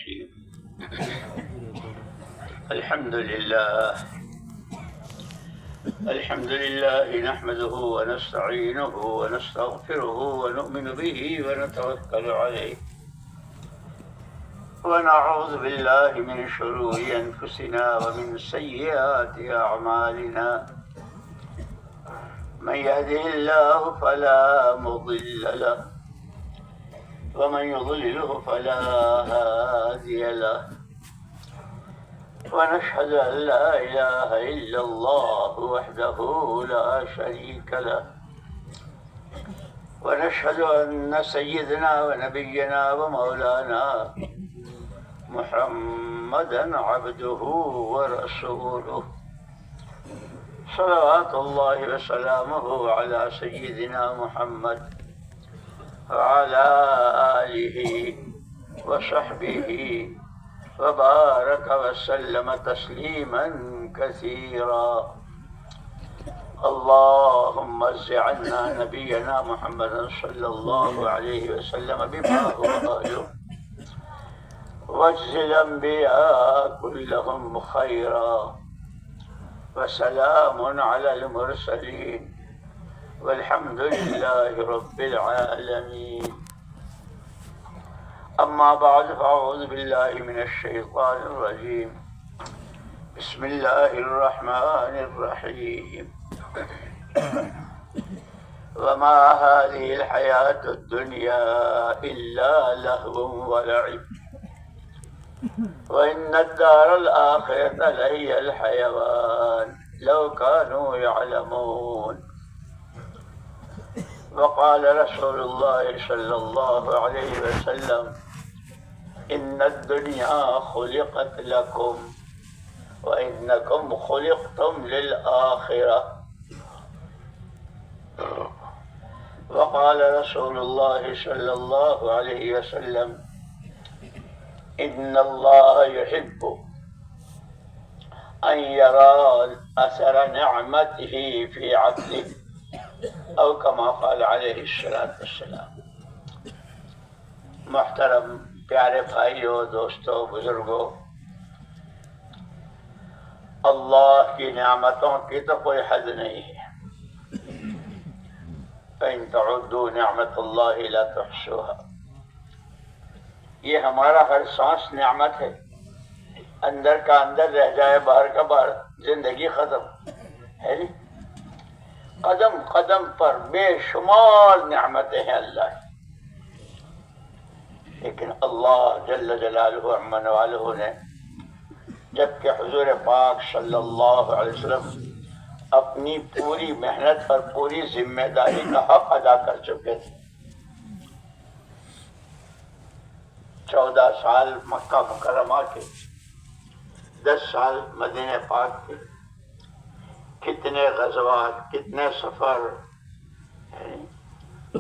الرحيم. الحمد لله نحمده ونستعينه ونستغفره ونؤمن به ونتوكل عليه ونعوذ بالله من شرور أنفسنا ومن سيئات أعمالنا. من يهده الله فلا مضل له ومن يضلله فلا هادي له، ونشهد أن لا إله إلا الله وحده لا شريك له، ونشهد أن سيدنا ونبينا ومولانا محمدا عبده ورسوله، صلوات الله وسلامه على سيدنا محمد وعلى آله وصحبه وبارك وسلم تسليما كثيرا. اللهم اجز عنا نبينا محمدا صلى الله عليه وسلم بما هو أهله، واجز الأنبياء كلهم خيرا، وسلام على المرسلين، والحمد لله رب العالمين. أما بعد فأعوذ بالله من الشيطان الرجيم. بسم الله الرحمن الرحيم. وما هذه الحياة الدنيا إلا لهو ولعب، وإن الدار الآخرة لهي الحيوان لو كانوا يعلمون. وقال رسول الله صلى الله عليه وسلم: إن الدنيا خلقت لكم وإنكم خلقتم للآخرة. وقال رسول الله صلى الله عليه وسلم: إن الله يحب أن يرى أثر نعمته في عبده، او كما قال علیہ الصلوۃ والسلام. محترم پیارے بھائیوں، دوستوں، بزرگوں، اللہ کی نعمتوں کی تو کوئی حد نہیں ہے. فإن تعدوا نعمت اللہ لا تحصوها. یہ ہمارا ہر سانس نعمت ہے. اندر کا اندر رہ جائے، باہر کا باہر، زندگی ختم ہے نہیں. قدم قدم پر بے شمار نعمتیں ہیں اللہ کی. لیکن اللہ جل جلالہ عم نوالہ نے جبکہ حضور پاک صلی اللہ علیہ وسلم اپنی پوری محنت اور پوری ذمہ داری کا حق ادا کر چکے تھے، 14 سال مکہ مکرمہ کے، 10 سال مدینہ پاک کے، کتنے غزوات، کتنے سفر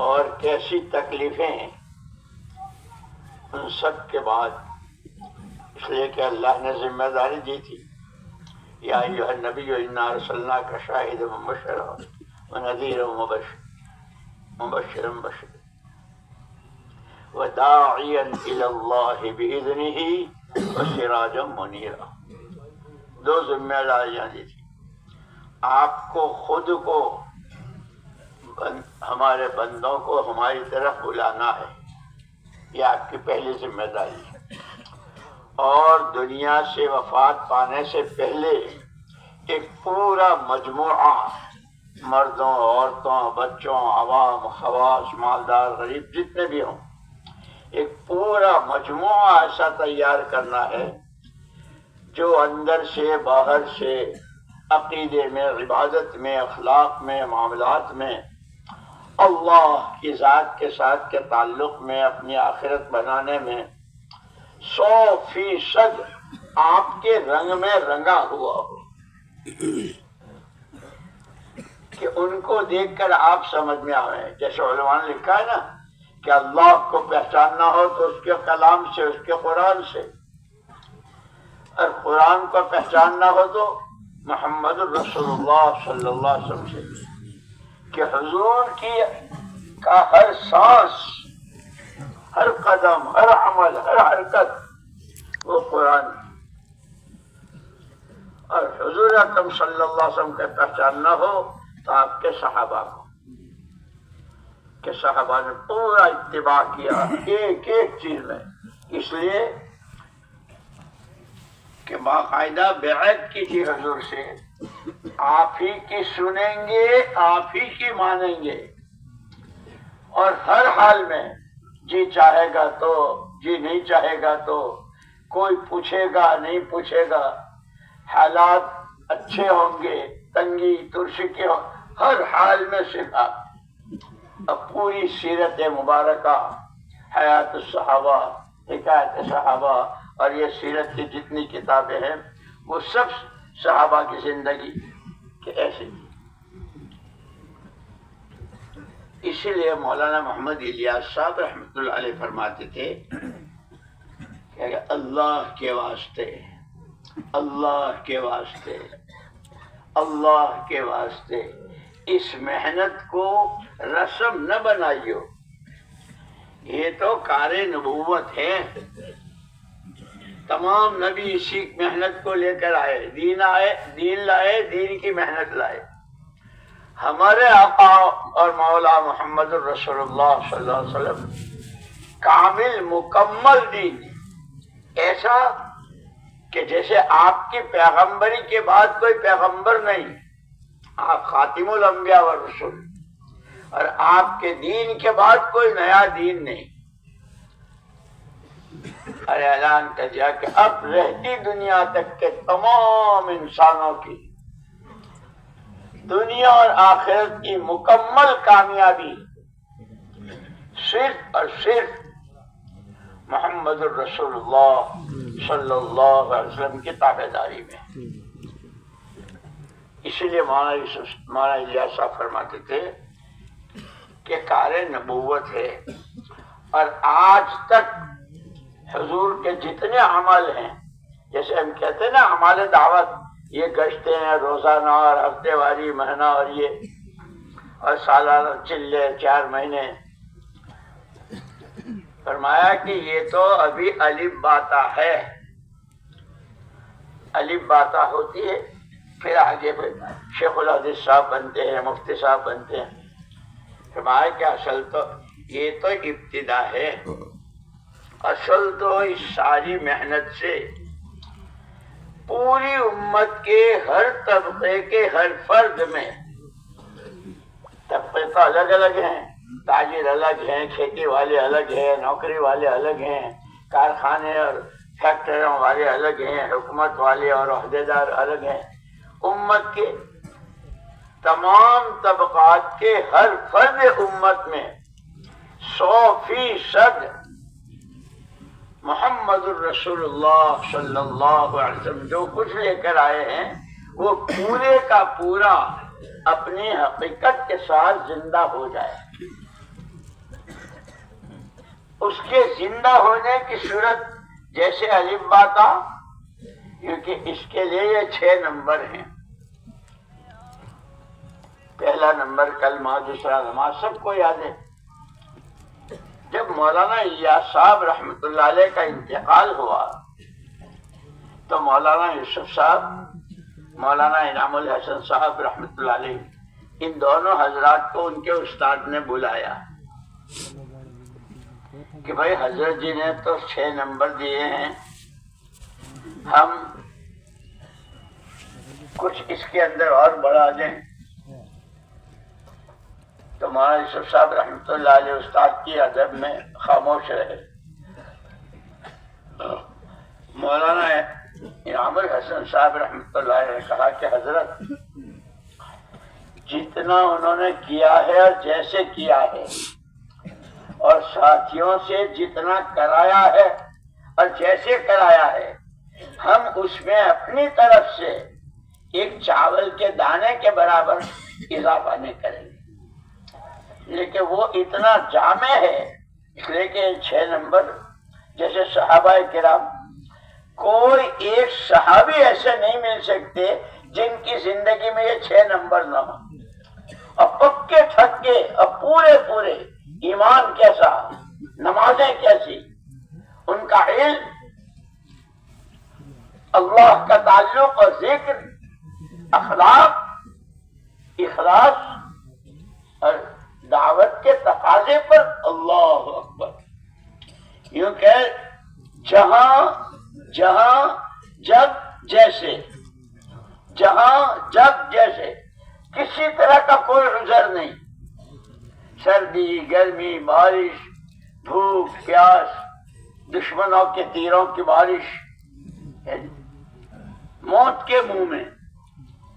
اور کیسی تکلیفیں، ان سب کے بعد اس لیے کہ اللہ نے ذمہ داری دی تھی: یا ایھا النبی انا ارسلناک شاہدا ومبشرا ونذیرا مبشرا وداعیا الی اللہ باذنہ وسراجا منیرا. 2 ذمہ داریاں دی تھی. آپ کو خود کو، ہمارے بندوں کو ہماری طرف بلانا ہے، یہ آپ کی پہلی ذمہ داری ہے. اور دنیا سے وفات پانے سے پہلے ایک پورا مجموعہ، مردوں، عورتوں، بچوں، عوام، خواص، مالدار، غریب، جتنے بھی ہوں، ایک پورا مجموعہ ایسا تیار کرنا ہے جو اندر سے، باہر سے، عقیدے میں، عبادت میں، اخلاق میں، معاملات میں، اللہ کی ذات کے ساتھ کے تعلق میں، اپنی آخرت بنانے میں 100% آپ کے رنگ میں رنگا ہوا ہو، کہ ان کو دیکھ کر آپ سمجھ میں آئیں. جیسے علماء نے لکھا ہے نا کہ اللہ کو پہچاننا ہو تو اس کے کلام سے، اس کے قرآن سے، اور قرآن کو پہچاننا ہو تو محمد الرسول اللہ صلی اللہ علیہ وسلم سے، کہ حضور کی کا ہر سانس، ہر قدم، ہر عمل، ہر حرکت وہ قرآن، اور حضور اکرم صلی اللہ علیہ وسلم کا پہچان نہ ہو تو آپ کے صحابہ کو، کہ صحابہ نے پورا اتباع کیا ایک ایک چیز میں، اس لیے کہ باقاعدہ بیعت کی تھی حضور سے، آپ ہی کی سنیں گے، آپ ہی کی مانیں گے، اور ہر حال میں جی چاہے گا تو، جی نہیں چاہے گا تو، کوئی پوچھے گا نہیں پوچھے گا، حالات اچھے ہوں گے، تنگی ترشی کے ہر حال میں سکھا۔ اب پوری سیرت مبارکہ، حیات الصحابہ، حکایت صحابہ، اور یہ سیرت کی جتنی کتابیں ہیں وہ سب صحابہ کی زندگی کے ایسے۔ اسی لیے مولانا محمد الیاس صاحب رحمۃ اللہ علیہ فرماتے تھے کہ اللہ کے واسطے، اللہ کے واسطے، اللہ کے واسطے اس محنت کو رسم نہ بنائیو، یہ تو کار نبوت ہے، تمام نبی اسی محنت کو لے کر آئے، دین لائے، دین کی محنت لائے۔ ہمارے آقا اور مولا محمد الرسول اللہ صلی اللہ علیہ وسلم کامل مکمل دین، ایسا کہ جیسے آپ کی پیغمبری کے بعد کوئی پیغمبر نہیں، آپ خاتم الانبیاء والرسول، اور آپ کے دین کے بعد کوئی نیا دین نہیں، اور اعلان کر دیا کہ اب رہتی دنیا تک کے تمام انسانوں کی دنیا اور آخرت کی مکمل کامیابی صرف اور صرف محمد الرسول اللہ صلی اللہ علیہ وسلم کی تابع داری میں۔ اسی لیے مولانا الیاس صاحب فرماتے تھے کہ کار نبوت ہے، اور آج تک حضور کے جتنے عمل ہیں، جیسے ہم کہتے ہیں نا عمال دعوت، یہ گشتے ہیں روزانہ اور ہفتے واری، مہینہ اور یہ، اور سالانہ چلے 4 مہینے، فرمایا کہ یہ تو ابھی الف باتا ہے، الف باتا ہوتی ہے، پھر آگے شیخ الحدیث صاحب بنتے ہیں، مفتی صاحب بنتے ہیں۔ فرمایا کہ اصل تو یہ تو ابتدا ہے، اصل تو اس ساری محنت سے پوری امت کے ہر طبقے کے ہر فرد میں، طبقے تو الگ الگ ہیں، تاجر الگ ہیں، کھیتی والے الگ ہیں، نوکری والے الگ ہیں، کارخانے اور فیکٹریوں والے الگ ہیں، حکومت والے اور عہدیدار الگ ہیں، امت کے تمام طبقات کے ہر فرد امت میں 100% محمد الرسول اللہ صلی اللہ علیہ وسلم جو کچھ لے کر آئے ہیں وہ پورے کا پورا اپنی حقیقت کے ساتھ زندہ ہو جائے۔ اس کے زندہ ہونے کی صورت جیسے الف با تھا، کیونکہ اس کے لیے یہ 6 نمبر ہیں، پہلا نمبر کلمہ، دوسرا نماز، سب کو یاد ہے۔ جب مولانا الیاس صاحب رحمۃ اللہ علیہ کا انتقال ہوا تو مولانا یوسف صاحب، مولانا انعام الحسن صاحب رحمۃ اللہ علیہ، ان دونوں حضرات کو ان کے استاد نے بلایا کہ بھائی حضرت جی نے تو 6 نمبر دیے ہیں، ہم کچھ اس کے اندر اور بڑھا دیں۔ تو مولانا یوسف صاحب رحمۃ اللہ علیہ استاد کی ادب میں خاموش رہے۔ مولانا انعام الحسن صاحب رحمۃ اللہ علیہ نے کہا کہ حضرت جتنا انہوں نے کیا ہے اور جیسے کیا ہے اور ساتھیوں سے جتنا کرایا ہے اور جیسے کرایا ہے، ہم اس میں اپنی طرف سے ایک چاول کے دانے کے برابر اضافہ نہیں کریں گے، لیکن وہ اتنا جامع ہے اس لیے کہ 6 نمبر جیسے صحابہ کرام، کوئی ایک صحابی ایسے نہیں مل سکتے جن کی زندگی میں یہ 6 نمبر نہ ہو، اور پکے تھکے اور پورے ایمان کیسا، نمازیں کیسی، ان کا علم اللہ کا تعلق اور ذکر، اخلاق، اخلاص اور دعوت کے تقاضے پر اللہ اکبر. یوں کہ جہاں جہاں جب جیسے، جہاں جب جیسے، کسی طرح کا کوئی عذر نہیں. سردی، گرمی، بارش، بھوک، پیاس، دشمنوں کے تیروں کی بارش، موت کے منہ میں،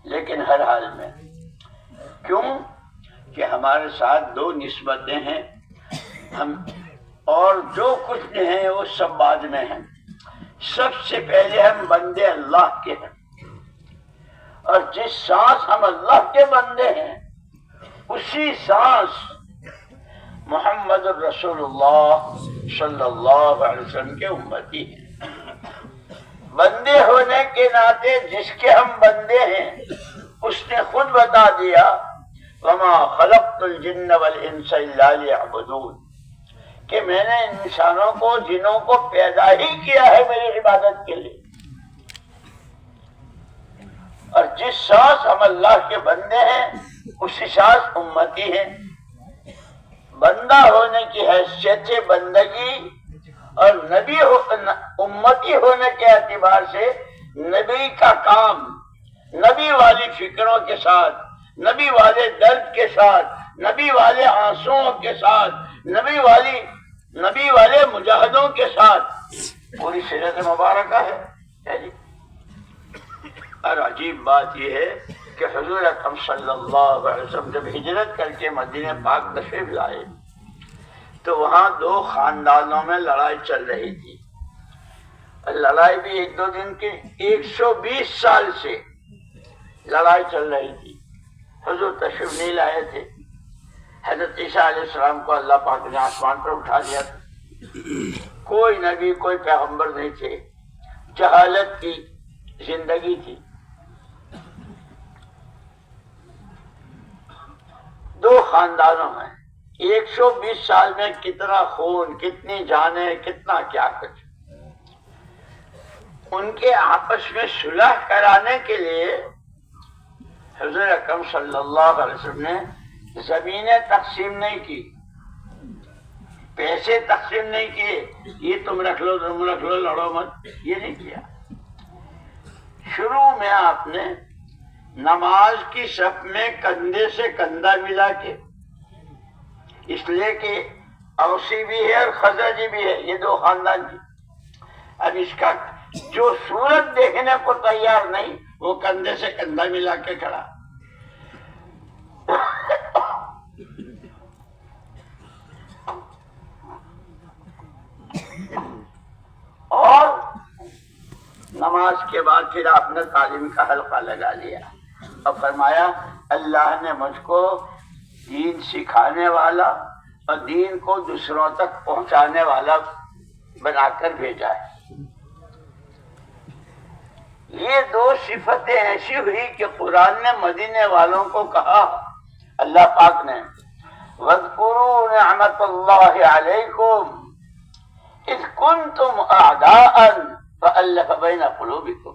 لیکن ہر حال میں. کیوں کہ ہمارے ساتھ دو نسبتیں ہیں، ہم اور جو کچھ ہیں وہ سب بعد میں ہیں. سب سے پہلے ہم بندے اللہ کے ہیں، اور جس سانس ہم اللہ کے بندے ہیں اسی سانس محمد الرسول اللہ صلی اللہ علیہ وسلم کے امتی ہیں. بندے ہونے کے ناطے جس کے ہم بندے ہیں اس نے خود بتا دیا وما خلقت الجن والانس الا ليعبدون، کہ میں نے انسانوں کو، جنوں کو پیدا ہی کیا ہے میری عبادت کے لیے. اور جس سانس ہم اللہ کے بندے ہیں اسی سانس امتی ہیں. بندہ ہونے کی حیثیت سے بندگی اور نبی امتی ہونے کے اعتبار سے نبی کا کام نبی والی فکروں کے ساتھ، نبی والے درد کے ساتھ، نبی والے آنسوؤں کے ساتھ، نبی والے مجاہدوں کے ساتھ پوری سیرت مبارکہ ہے. اور عجیب بات یہ ہے کہ حضور اکرم صلی اللہ علیہ وسلم جب ہجرت کر کے مدینہ پاک تشریف لائے تو وہاں دو خاندانوں میں لڑائی چل رہی تھی. لڑائی بھی ایک دو دن کی، 120 سال سے لڑائی چل رہی تھی. حضور تشریف نہیں لائے تھے. حضرت عیسیٰ علیہ السلام کو اللہ پاک نے آسمان پر اٹھا دیا تھا. کوئی نبی، کوئی پیغمبر نہیں تھے. جہالت کی زندگی تھی. دو خاندانوں میں 120 سال میں کتنا خون، کتنی جانیں، کتنا کیا کچھ. ان کے آپس میں صلح کرانے کے لیے حضور اکرم صلی اللہ علیہ وسلم نے زمینیں تقسیم نہیں کی، پیسے تقسیم نہیں کیے، یہ تم رکھ لو، تم رکھ لو، لڑو مت، یہ نہیں کیا. شروع میں آپ نے نماز کی صف میں کندھے سے کندھا ملا کے، اس لیے کہ اوسی بھی ہے اور خزرجی بھی ہے، یہ دو خاندان کی. اب اس کا جو صورت دیکھنے کو تیار نہیں وہ کندھے سے کندھا ملا کے کھڑا. اور نماز کے بعد پھر آپ نے تعلیم کا حلقہ لگا لیا اور فرمایا اللہ نے مجھ کو دین سکھانے والا اور دین کو دوسروں تک پہنچانے والا بنا کر بھیجا ہے. یہ دو صفتیں ایسی ہوئی کہ قرآن نے مدینے والوں کو کہا، اللہ پاک نے وَاذْكُرُوا نِعْمَةَ اللَّهِ عَلَيْكُمْ إِذْ كُنْتُمْ أَعْدَاءً فَأَلَّفَ بَيْنَ قُلُوبِكُمْ.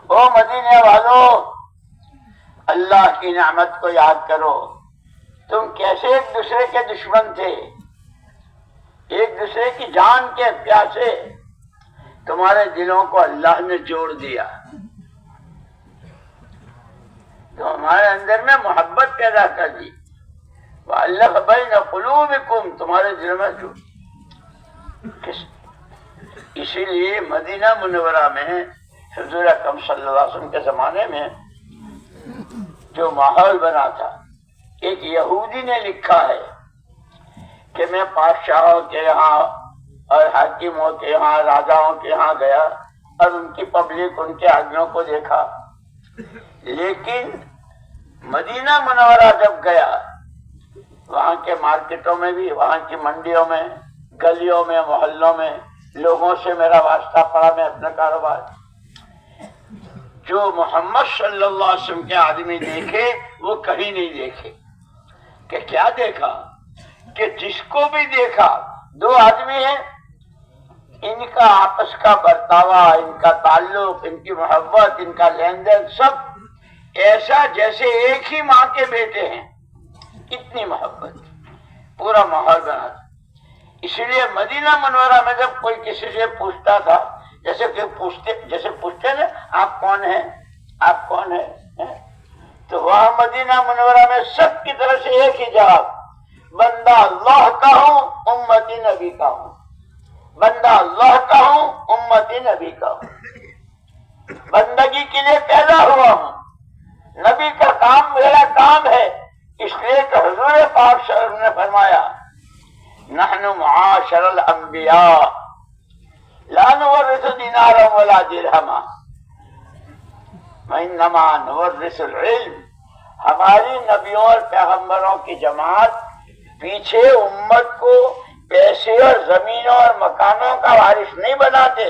او مدینے والوں، اللہ کی نعمت کو یاد کرو. تم کیسے ایک دوسرے کے دشمن تھے، ایک دوسرے کی جان کے پیاسے، تمہارے دلوں کو اللہ نے جوڑ دیا. تو ہمارے اندر میں محبت پیدا کر دی. وَأَلَّفَ بَيْنَ قُلُوبِكُمْ، تمہارے دل میں جوڑ. اسی لیے مدینہ منورہ میں حضور اکرم صلی اللہ علیہ وسلم کے زمانے میں جو ماحول بنا تھا، ایک یہودی نے لکھا ہے کہ میں بادشاہوں کے یہاں اور حاکموں کے یہاں، راجاؤں کے یہاں گیا اور ان کی پبلک، ان کے آدمیوں کو دیکھا، لیکن مدینہ منورہ جب گیا وہاں کے مارکیٹوں میں بھی، وہاں کی منڈیوں میں، گلیوں میں، محلوں میں لوگوں سے میرا واسطہ پڑا. میں اپنا کاروبار جو محمد صلی اللہ علیہ وسلم کے آدمی دیکھے وہ کہیں نہیں دیکھے. کہ کیا دیکھا؟ کہ جس کو بھی دیکھا دو آدمی ہیں، ان کا آپس کا برتاوا، ان کا تعلق، ان کی محبت، ان کا لین دین سب ایسا جیسے ایک ہی ماں کے بیٹے ہیں، اتنی محبت، پورا ماحول بنا تھا۔ اسی لیے مدینہ منورہ میں جب کوئی کسی سے پوچھتا تھا، جیسے پوچھتے نا آپ کون ہیں، آپ کون ہیں، تو وہاں مدینہ منورہ میں سب کی طرف سے ایک ہی جواب، بندہ اللہ کا ہوں، امتی نبی کا ہوں، بندہ اللہ کا ہوں، امتی نبی کا ہوں، بندگی کے لیے پیدا ہوا ہوں، نبی کا کام میرا کام ہے۔ اس لیے کہ حضور پاک صلی اللہ علیہ وسلم نے فرمایا نحن معاشر الانبیاء لا نورث دینارا ولا درہما وانما نورث العلم، ہماری نبیوں اور پیغمبروں کی جماعت پیچھے امت کو پیسے اور زمینوں اور مکانوں کا وارث نہیں بناتے،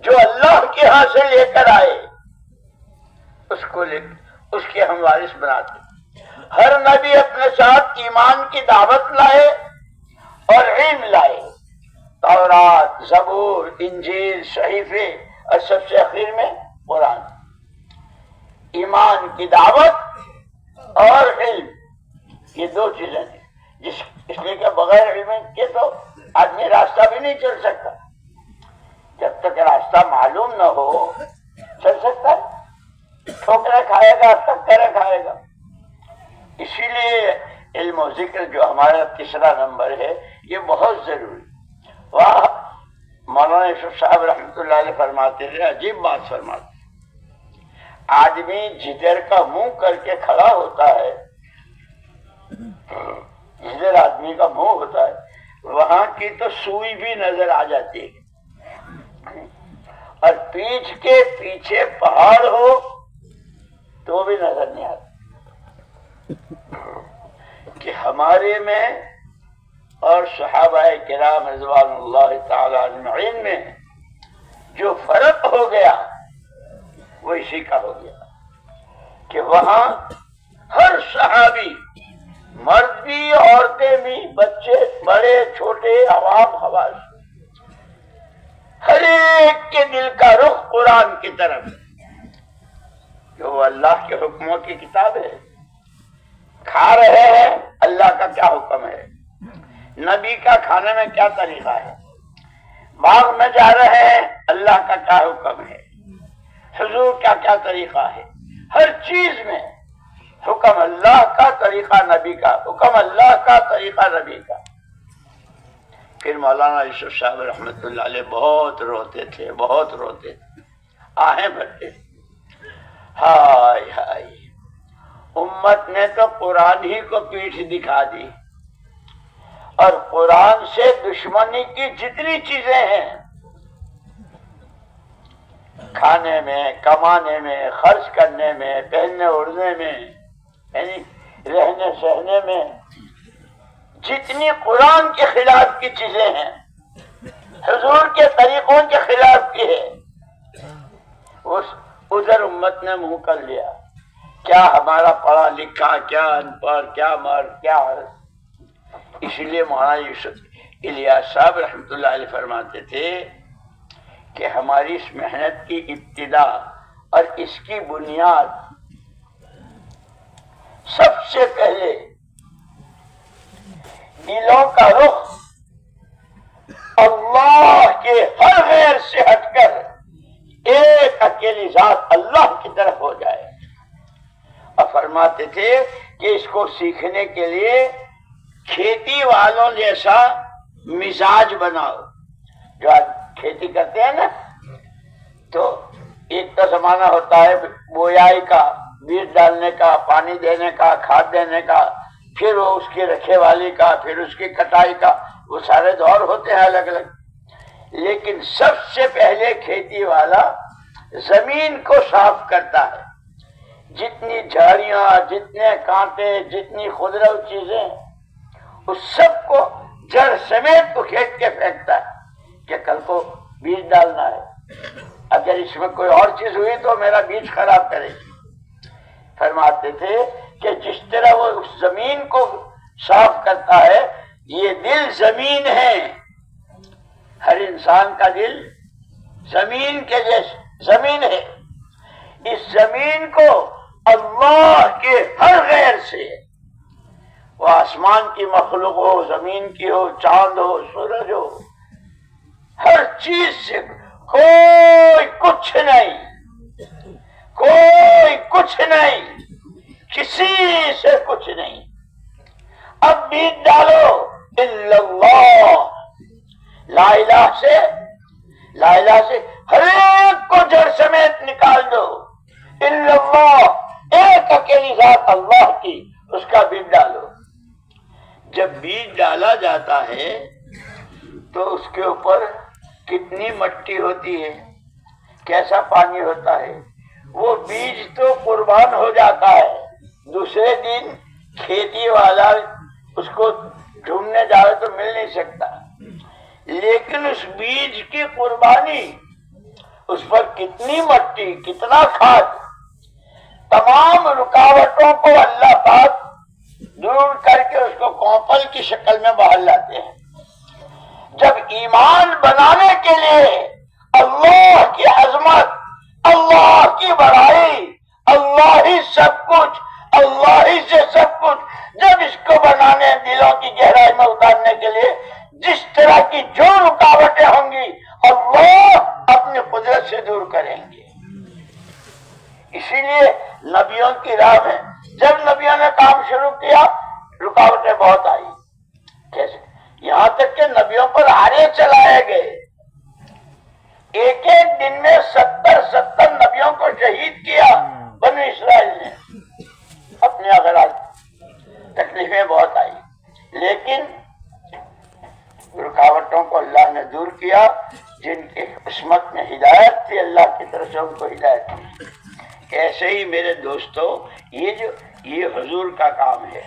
جو اللہ کے ہاں سے لے کر آئے اس کے ہم وارث بناتے۔ ہر نبی اپنے ساتھ ایمان کی دعوت لائے اور علم لائے، تورات، زبور، انجیل، صحیفے، اور سب سے آخر میں قرآن۔ ایمان کی دعوت اور علم، یہ دو چیزیں ہیں، اس لیے کہ بغیر علم کے تو آدمی راستہ بھی نہیں چل سکتا۔ جب تک راستہ معلوم نہ ہو چل سکتا ہے، ٹھوکریں کھائے گا، ٹکریں کھائے گا۔ اسی لیے علم و ذکر جو ہمارا تیسرا نمبر ہے یہ بہت ضروری۔ وہاں مولانا یوسف صاحب رحمۃ اللہ علیہ فرماتے تھے، عجیب بات فرماتے، آدمی جدھر کا منہ کر کے کھڑا ہوتا ہے، جدھر آدمی کا منہ ہوتا ہے وہاں کی تو سوئی بھی نظر آ جاتی ہے، اور پیٹھ کے پیچھے پہاڑ ہو تو بھی نظر نہیں آتا۔ کہ ہمارے میں اور صحابہ کرام رضوان اللہ تعالی اجمعین میں جو فرق ہو گیا وہ اسی کا ہو گیا کہ وہاں ہر صحابی، مرد بھی، عورتیں بھی، بچے، بڑے، چھوٹے، عوام، خواص، ہر ایک کے دل کا رخ قرآن کی طرف ہے، جو وہ اللہ کے حکموں کی کتاب ہے۔ کھا رہے ہیں، اللہ کا کیا حکم ہے، نبی کا کھانے میں کیا طریقہ ہے، باغ میں جا رہے ہیں، اللہ کا کیا حکم ہے، حضور کا کیا طریقہ ہے، ہر چیز میں حکم اللہ کا، طریقہ نبی کا، حکم اللہ کا، طریقہ نبی کا۔ پھر مولانا یوسف صاحب رحمۃ اللہ علیہ بہت روتے تھے، بہت روتے تھے، آہیں بھرتے تھے، ہائے ہائے، امت نے تو قرآن ہی کو پیٹھ دکھا دی، اور قرآن سے دشمنی کی جتنی چیزیں ہیں، کھانے میں، کمانے میں، خرچ کرنے میں، پہننے اوڑھنے میں، یعنی رہنے سہنے میں، جتنی قرآن کے خلاف کی چیزیں ہیں، حضور کے طریقوں کے خلاف کی ہے، ادھر امت نے منہ کر لیا۔ کیا ہمارا پڑھا لکھا، کیا ان پڑھ، کیا مرد، کیا عورت۔ اسی لیے مولانا یوسف الیاس صاحب رحمۃ اللہ علیہ فرماتے تھے کہ ہماری اس محنت کی ابتدا اور اس کی بنیاد سب سے پہلے دلوں کا رخ اللہ کے ہر غیر سے ہٹ کر ایک اکیلی ذات اللہ کی طرف ہو جائے۔ اور فرماتے تھے کہ اس کو سیکھنے کے لیے کھیتی والوں جیسا مزاج بناؤ۔ جو آج کھیتی کرتے ہیں نا، تو ایک تو زمانہ ہوتا ہے بویائی کا، بیج ڈالنے کا، پانی دینے کا، کھاد دینے کا، پھر وہ اس کی رکھے والی کا، پھر اس کی کٹائی کا، وہ سارے دور ہوتے ہیں الگ الگ۔ لیکن سب سے پہلے کھیتی والا زمین کو صاف کرتا ہے، جتنی جھاڑیاں، جتنے کانٹے، جتنی خضرا چیزیں، اس سب کو جڑ سمیت کو کھیت کے پھینکتا ہے کہ کل کو بیج ڈالنا ہے، اگر اس میں کوئی اور چیز ہوئی تو میرا بیج خراب کرے گی۔ فرماتے تھے کہ جس طرح وہ اس زمین کو صاف کرتا ہے، یہ دل زمین ہے، ہر انسان کا دل زمین کے جیسے زمین ہے، اس زمین کو اللہ کے ہر غیر سے، وہ آسمان کی مخلوق ہو، زمین کی ہو، چاند ہو، سورج ہو، ہر چیز سے کوئی کچھ نہیں، کوئی کچھ نہیں، کسی سے کچھ نہیں۔ اب بیج ڈالو الا اللہ، لا الہ سے، لا الہ سے ہر ایک کو جڑ سمیت نکال دو، الا اللہ، ایک اکیلی ذات اللہ کی، اس کا بیج ڈالو۔ جب بیج ڈالا جاتا ہے تو اس کے اوپر کتنی مٹی ہوتی ہے، کیسا پانی ہوتا ہے، وہ بیج تو قربان ہو جاتا ہے، دوسرے دن کھیتی والا اس کو ڈھونڈنے جائے تو مل نہیں سکتا، لیکن اس بیج کی قربانی، اس پر کتنی مٹی، کتنا کھاد، تمام رکاوٹوں کو اللہ پاک دور کر کے اس کو کوپل کی شکل میں باہر لاتے ہیں۔ جب ایمان بنانے کے لیے اللہ کی عظمت، اللہ کی بڑائی، اللہ ہی سب کچھ، اللہ ہی سے سب کچھ، جب اس کو بنانے، دلوں کی گہرائی میں اتارنے کے لیے جس طرح کی جو رکاوٹیں ہوں گی اللہ اپنی قدرت سے دور کریں گے۔ اسی لیے نبیوں کی راہ میں جب نبیوں نے کام شروع کیا رکاوٹیں بہت آئی، کیسے؟ یہاں تک کہ نبیوں پر آرے چلائے گئے، ایک ایک دن میں 70 نبیوں کو شہید کیا بنو اسرائیل نے، اپنے اغراض، تکلیفیں بہت آئی، لیکن رکاوٹوں کو اللہ نے دور کیا۔ جن کی قسمت میں ہدایت تھی اللہ کی طرف سے ان کو ہدایت تھی۔ ایسے ہی میرے دوستو یہ حضور کا کام ہے،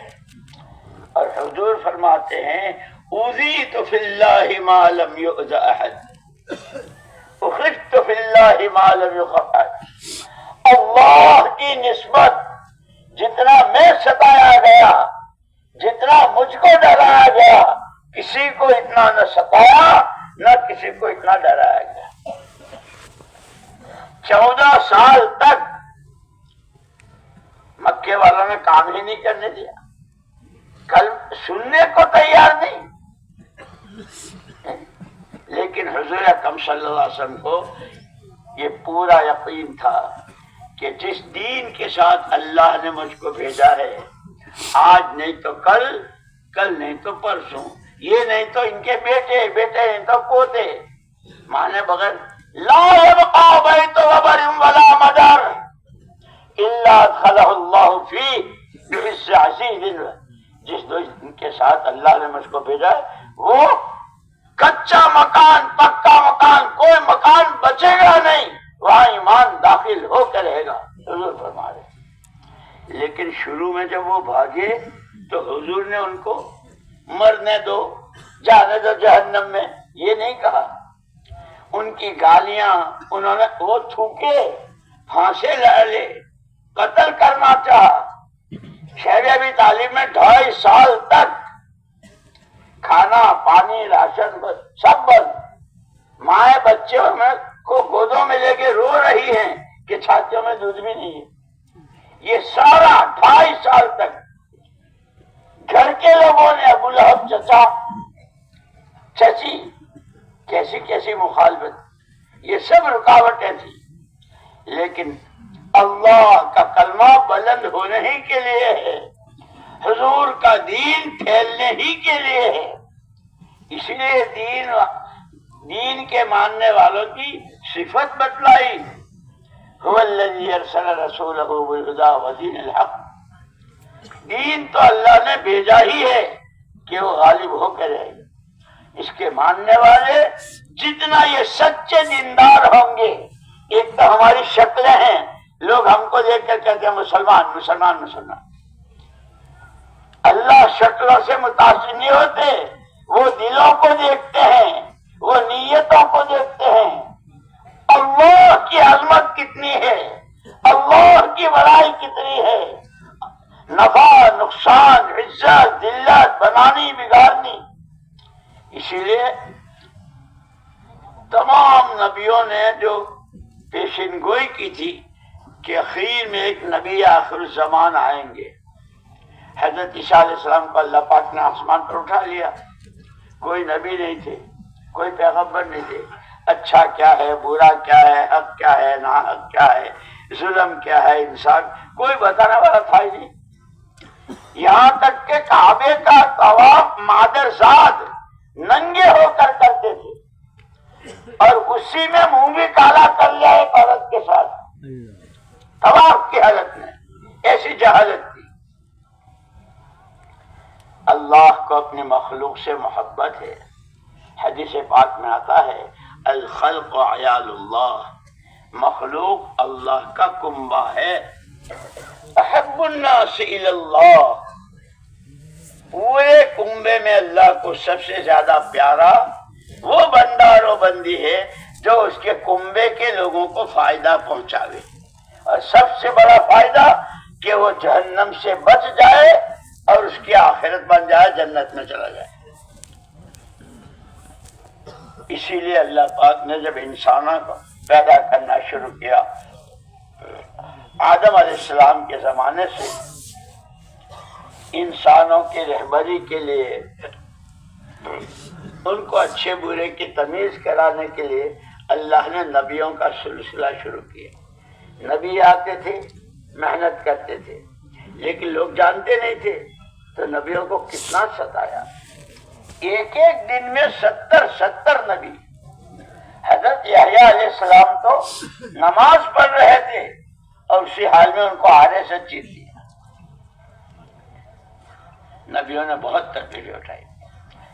اور حضور فرماتے ہیں اوذیت فی اللہ ما لم یؤذ احد، اخذت فی اللہ ما لم یخف احد۔ اللہ کی نسبت جتنا میں ستایا گیا، جتنا مجھ کو ڈرایا گیا، کسی کو اتنا نہ ستایا نہ کسی کو اتنا ڈرایا گیا۔ 14 سال تک مکے والوں نے کام ہی نہیں کرنے دیا، کل سننے کو تیار نہیں، لیکن حضور اکرم صلی اللہ علیہ وسلم کو یہ پورا یقین تھا کہ جس دین کے ساتھ اللہ نے مجھ کو بھیجا ہے، آج نہیں تو کل، کل نہیں تو پرسوں، یہ نہیں تو ان کے بیٹے، بیٹے نہیں تو پوتے، مانے بغیر لا یبقى بیت وبر ولا مدر الا ادخلہ اللہ فی بعز عزیز۔ جس دن کے ساتھ اللہ نے مجھ کو بھیجا ہے وہ کچا مکان، پکا مکان، کوئی مکان بچے گا نہیں، وہاں ایمان داخل ہو کے رہے گا، حضور فرما رہے۔ لیکن شروع میں جب وہ بھاگے تو حضور نے ان کو مرنے دو، جانے دو جہنم میں، یہ نہیں کہا۔ ان کی گالیاں انہوں نے وہ تھوکے، پھانسے لے، قتل کرنا چاہا۔ شہر ابی طالب میں 2.5 سال تک کھانا پانی راشن سب بند، مائیں بچے کو گودوں میں لے کے رو رہی ہیں کہ چھاتیوں میں دودھ بھی نہیں ہے۔ یہ سارا 2.5 سال تک گھر کے لوگوں نے، ابو لہب چچا چچی، کیسی کیسی مخالفت، یہ سب رکاوٹیں تھیں، لیکن اللہ کا کلمہ بلند ہونے ہی کے لیے ہے، حضور کا دین پھیلنے ہی کے لیے ہے۔ اس لیے دین کے ماننے والوں کی صفت بتلائی، هو الذی ارسل رسولہ بالہدی ودین الحق۔ دین تو اللہ نے بھیجا ہی ہے کہ وہ غالب ہو کے رہے گا۔ اس کے ماننے والے جتنا یہ سچے دیندار ہوں گے، ایک تو ہماری شکلیں ہیں، لوگ ہم کو دیکھ کر کہتے ہیں مسلمان مسلمان مسلمان، اللہ شکلوں سے متاثر نہیں ہوتے، وہ دلوں کو دیکھتے ہیں، وہ نیتوں کو دیکھتے ہیں۔ اللہ کی عظمت کتنی ہے، اللہ کی بڑائی کتنی ہے، نفع نقصان، عزت ذلت، بنانی بگاڑنی۔ اسی لیے جو پیشن گوئی کی تھی کہ اخیر میں ایک نبی آخر الزمان آئیں گے، حضرت عیسیٰ علیہ السلام کو اللہ پاک نے آسمان پر اٹھا لیا، کوئی نبی نہیں تھے، کوئی پیغمبر نہیں تھے، اچھا کیا ہے، برا کیا ہے، حق کیا ہے، ناحق کیا ہے، ظلم کیا ہے، انسان کوئی بتانے والا تھا ہی نہیں۔ یہاں تک کہ کعبے کا طواف مادرزاد ننگے ہو کر کرتے تھے، اور اسی میں منہ بھی کالا کر لیا ایک عورت کے ساتھ طواف کی حالت میں، ایسی جہالت تھی۔ اللہ کو اپنی مخلوق سے محبت ہے، حدیث پاک میں آتا ہے الخلق عیال اللہ، مخلوق اللہ کا کنبہ ہے۔ احب الناس الی اللہ، پورے کنبے میں اللہ کو سب سے زیادہ پیارا وہ بندہ اور وہ بندی ہے جو اس کے کنبے کے لوگوں کو فائدہ پہنچاوے، اور سب سے بڑا فائدہ کہ وہ جہنم سے بچ جائے اور اس کی آخرت بن جائے، جنت میں چلا جائے۔ اسی لیے اللہ پاک نے جب انسانوں کو پیدا کرنا شروع کیا، آدم علیہ السلام کے زمانے سے انسانوں کی رہبری کے لیے، ان کو اچھے برے کی تمیز کرانے کے لیے اللہ نے نبیوں کا سلسلہ شروع کیا۔ نبی آتے تھے، محنت کرتے تھے، لیکن لوگ جانتے نہیں تھے، تو نبیوں کو کتنا ستایا۔ ایک ایک دن میں 70 نبی۔ حضرت یحییٰ علیہ السلام تو نماز پڑھ رہے تھے اور اسی حال میں ان کو آرے سے چیر دیا۔ نبیوں نے بہت تکلیفیں اٹھائی،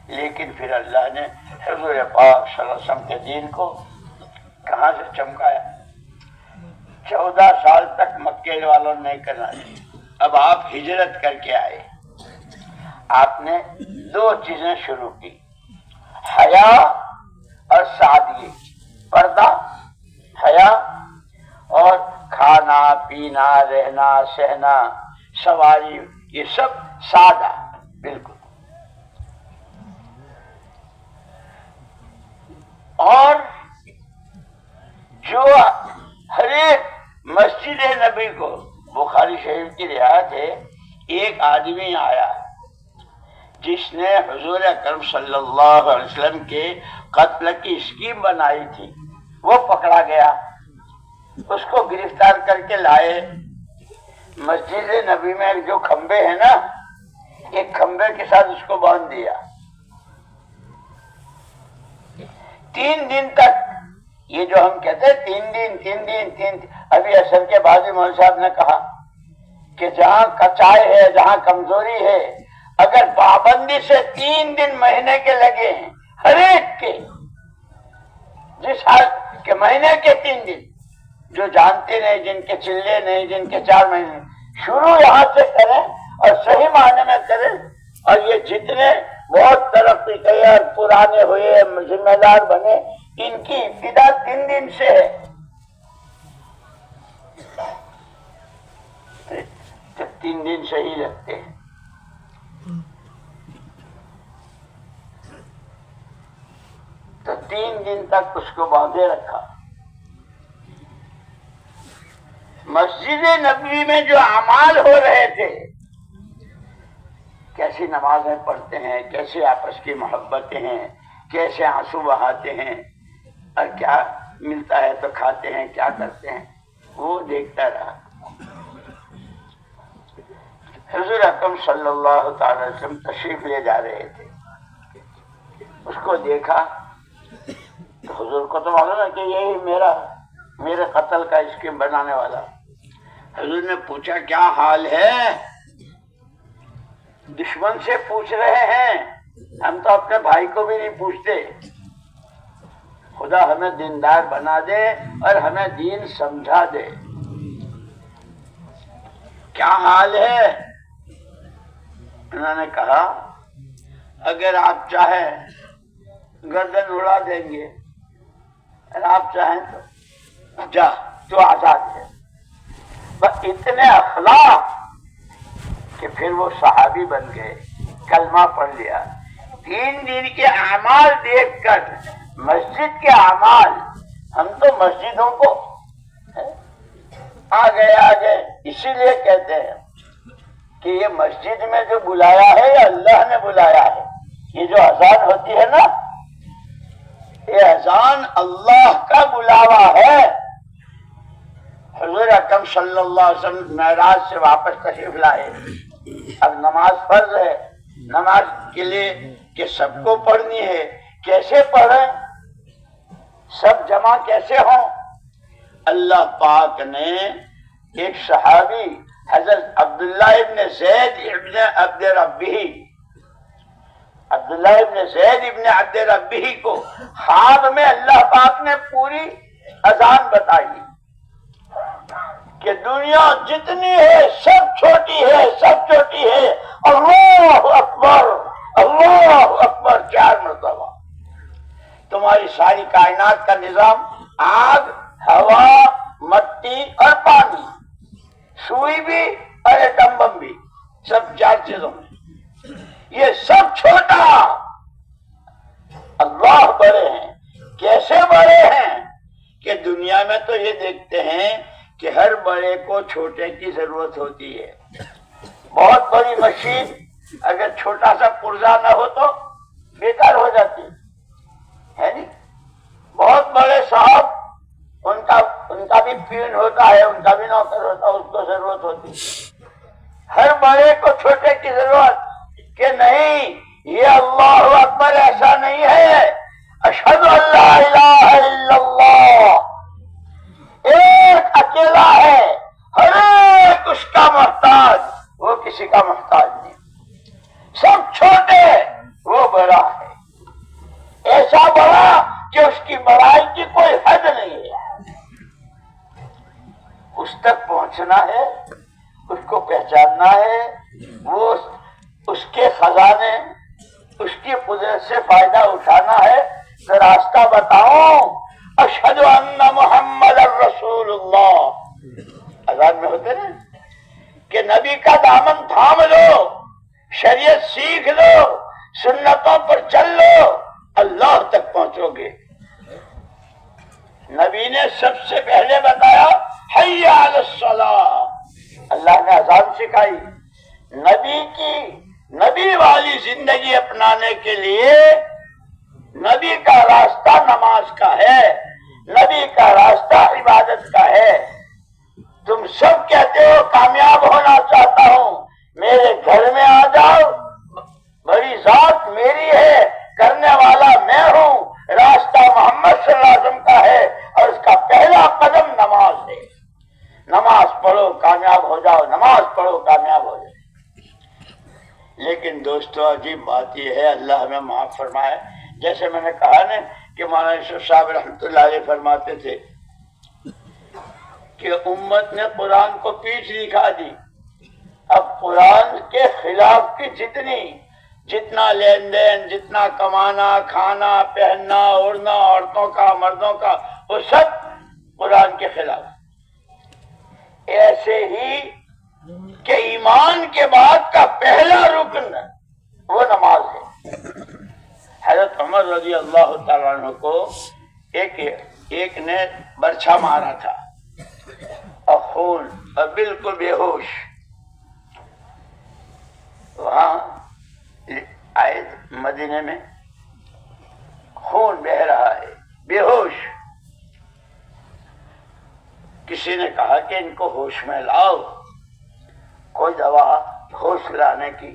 لیکن پھر اللہ نے حضور پاک صلی اللہ علیہ وسلم کے دین کو کہاں سے چمکایا۔ 14 سال تک مکے والوں نے نہیں کرنا چاہیے، اب آپ ہجرت کر کے آئے، آپ نے 2 چیزیں شروع کی، حیا اور سادگی، پردہ، حیا، اور کھانا پینا رہنا سہنا سواری یہ سب سادہ بالکل، اور جو ہر ایک مسجد نبی کو، بخاری شریف کی روایت ہے، ایک آدمی آیا جس نے حضور اکرم صلی اللہ علیہ وسلم کے قتل کی اسکیم بنائی تھی، وہ پکڑا گیا، اس کو گرفتار کر کے لائے۔ مسجد نبی میں جو کھمبے ہیں نا، ایک کھمبے کے ساتھ اس کو باندھ دیا، 3 دن تک، یہ جو ہم کہتے ہیں 3 دن، ابھی اثر کے بعد مولوی صاحب نے کہا کہ جہاں کچائی ہے، جہاں کمزوری ہے، اگر پابندی سے 3 دن مہینے کے لگے ہیں ہر ایک کے، جس حال کے مہینے کے 3 دن، جو جانتے نہیں، جن کے چلے نہیں، جن کے 4 مہینے، شروع یہاں سے کریں اور صحیح معنی میں کریں، اور یہ جتنے بہت ترقی کیے اور پرانے ہوئے ذمہ دار بنے، ان کی ابتدا 3 دن سے ہے۔ 3 دن صحیح لگتے ہیں، تو 3 دن تک اس کو باندھے رکھا۔ مسجد نبوی میں جو اعمال ہو رہے تھے، کیسی نمازیں پڑھتے ہیں، کیسے آپس کی محبتیں ہیں، کیسے آنسو بہاتے ہیں، اور کیا ملتا ہے تو کھاتے ہیں، کیا کرتے ہیں، وہ دیکھتا رہا۔ حضور اکرم صلی اللہ تعالی وسلم تشریف لے جا رہے تھے، اس کو دیکھا تو حضور کو تو معلوم ہے کہ یہی میرے قتل کا اسکیم بنانے والا۔ حضور نے پوچھا کیا حال ہے؟ دشمن سے پوچھ رہے ہیں، ہم تو اپنے بھائی کو بھی نہیں پوچھتے۔ خدا ہمیں دیندار بنا دے اور ہمیں دین سمجھا دے۔ کیا حال ہے؟ انہوں نے کہا اگر آپ چاہیں گردن اڑا دیں گے، اگر آپ چاہیں تو جا، تو آزاد ہے۔ بس اتنے اخلاق کہ پھر وہ صحابی بن گئے، کلمہ پڑھ لیا۔ 3 دن کے اعمال دیکھ کر مسجد کے اعمال ہم تو مسجدوں کو آگے اسی لیے کہتے ہیں کہ یہ مسجد میں جو بلایا ہے یہ اللہ نے بلایا ہے. یہ جو اذان ہوتی ہے نا، یہ اذان اللہ کا بلاوا ہے. حضور اکرم صلی اللہ علیہ وسلم معراج سے واپس تشریف لائے. اب نماز فرض ہے، نماز کے لیے کہ سب کو پڑھنی ہے، کیسے پڑھیں، سب جمع کیسے ہوں؟ اللہ پاک نے ایک صحابی حضرت عبداللہ ابن زید ابن عبد ربی کو خواب میں اللہ پاک نے پوری اذان بتائی کہ دنیا جتنی ہے سب چھوٹی ہے، اللہ اکبر 4 مرتبہ. تمہاری ساری کائنات کا نظام آگ، ہوا، مٹی اور پانی، سوئی بھی اور ایٹم بم بھی، سب 4 چیزوں میں یہ سب چھوٹا، اللہ بڑے ہیں. کیسے بڑے ہیں کہ دنیا میں تو یہ دیکھتے ہیں کہ ہر بڑے کو چھوٹے کی ضرورت ہوتی ہے. بہت بڑی مشین اگر چھوٹا سا پرزا نہ ہو تو بیکار ہو جاتی ہے نہیں. بہت بڑے صاحب ان کا بھی پیون ہوتا ہے، ان کا بھی نوکر ہوتا ہے، اس کو ضرورت ہوتی. ہر بڑے کو چھوٹے کی ضرورت کہ نہیں. یہ اللہ اکبر ایسا نہیں ہے. اشہد ان لا الہ الا اللہ، ایک اکیلا ہے، ہر ایک اس کا محتاج، وہ کسی کا محتاج نہیں. سب چھوٹے، وہ بڑا ہے، ایسا بڑا کہ اس کی بڑائی کی کوئی حد نہیں ہے. اس تک پہنچنا ہے، اس کو پہچاننا ہے، وہ اس کے خزانے، اس کی قدرت سے فائدہ اٹھانا ہے. تو راستہ بتاؤ. اشہد ان محمد الرسول اللہ اذان میں ہوتے نا کہ نبی کا دامن تھام لو، شریعت سیکھ لو، سنتوں پر چل لو، اللہ تک پہنچو گے. نبی نے سب سے پہلے بتایا حی علی الصلاۃ. اللہ نے اذان سکھائی. نبی والی زندگی اپنانے کے لیے نبی کا راستہ نماز کا ہے، نبی کا راستہ عبادت کا ہے. تم سب کہتے ہو کامیاب ہونا چاہتا ہوں، میرے گھر میں آ جاؤ، بڑی ذات میری ہے، کرنے والا میں ہوں، راستہ محمد صلی اللہ علیہ وسلم کا ہے اور اس کا پہلا قدم نماز ہے. نماز پڑھو کامیاب ہو جاؤ، نماز پڑھو کامیاب ہو جاؤ. لیکن دوستو عجیب بات یہ ہے، اللہ ہمیں معاف فرمائے، جیسے میں نے کہا نا کہ مولانا یوسف صاحب رحمۃ اللہ علیہ فرماتے تھے کہ امت نے قرآن کو پیٹھ دکھا دی. اب قرآن کے خلاف کی جتنا لین دین، جتنا کمانا، کھانا، پہننا، اڑنا، عورتوں کا، مردوں کا، وہ سب قرآن کے خلاف. ایسے ہی کہ ایمان کے بعد کا پہلا رکن وہ نماز ہے. حضرت عمر رضی اللہ تعالیٰ عنہ کو ایک نے برچھا مارا تھا اور خون، اور بالکل بے ہوش. وہاں آئے مدینے میں، خون بہ رہا ہے، بے ہوش. کسی نے کہا کہ ان کو ہوش میں لاؤ، کوئی دوا ہوش لانے کی.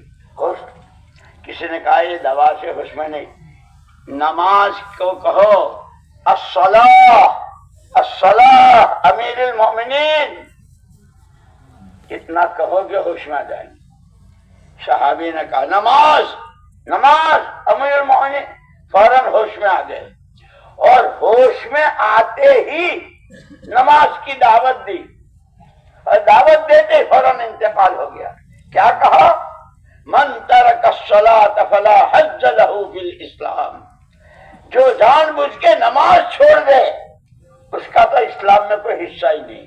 کسی نے کہا یہ دوا سے ہوش میں نہیں، نماز کو کہو الصلاۃ امیر المومنین، اتنا کہو کہ ہوش میں آ جائیں. صحابی نے کہا نماز امیر المومنین، فوراً ہوش میں آ گئے اور ہوش میں آتے ہی نماز کی دعوت دی اور دعوت دیتے فوراً انتقال ہو گیا. کیا کہا؟ من ترک الصلاۃ فلا حظ له فی الاسلام. جو جان بوجھ کے نماز چھوڑ دے اس کا تو اسلام میں کوئی حصہ ہی نہیں.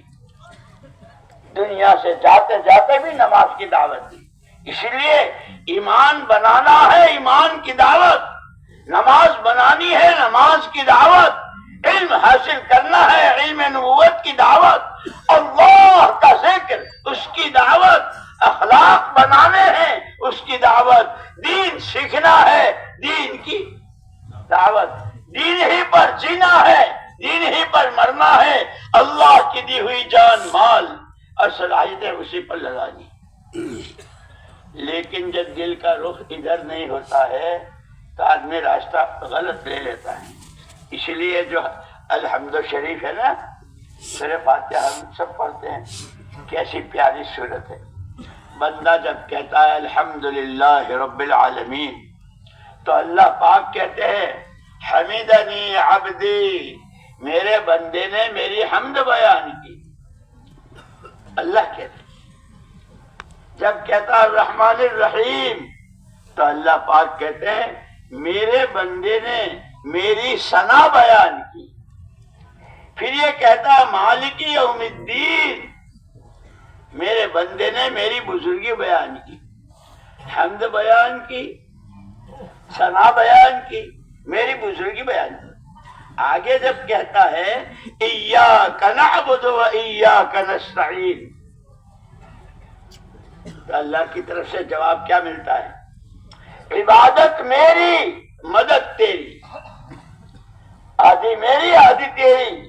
دنیا سے جاتے جاتے بھی نماز کی دعوت دی. اس لیے ایمان بنانا ہے، ایمان کی دعوت، نماز بنانی ہے، نماز کی دعوت، علم حاصل کرنا ہے، علم نبوت کی دعوت، اللہ کا ذکر اس کی دعوت، اخلاق بنانے ہیں اس کی دعوت، دین سیکھنا ہے دین کی دعوت، دین ہی پر جینا ہے، دین ہی پر مرنا ہے، اللہ کی دی ہوئی جان مال اور صلاحیتیں اسی پر لگانی۔ لیکن جب دل کا رخ ادھر نہیں ہوتا ہے تو آدمی راستہ غلط لے لیتا ہے۔ اس لیے جو الحمد شریف ہے نا، سورہ فاتحہ ہم سب پڑھتے ہیں، کیسی پیاری صورت ہے۔ بندہ جب کہتا ہے الحمدللہ رب العالمین تو اللہ پاک کہتے ہیں حمیدنی عبدی، میرے بندے نے میری حمد بیان کی، اللہ کہتے ہیں۔ جب کہتا ہے الرحمن الرحیم تو اللہ پاک کہتے ہیں میرے بندے نے میری ثنا بیان کی۔ پھر یہ کہتا ہے مالک یوم الدین، میرے بندے نے میری بزرگی بیان کی، حمد بیان کی، ثنا بیان کی، میری بزرگی بیان کی۔ آگے جب کہتا ہے ایاک نعبد و ایاک نستعین تو اللہ کی طرف سے جواب کیا ملتا ہے؟ عبادت میری، مدد تیری، آدھی میری آدھی تیری۔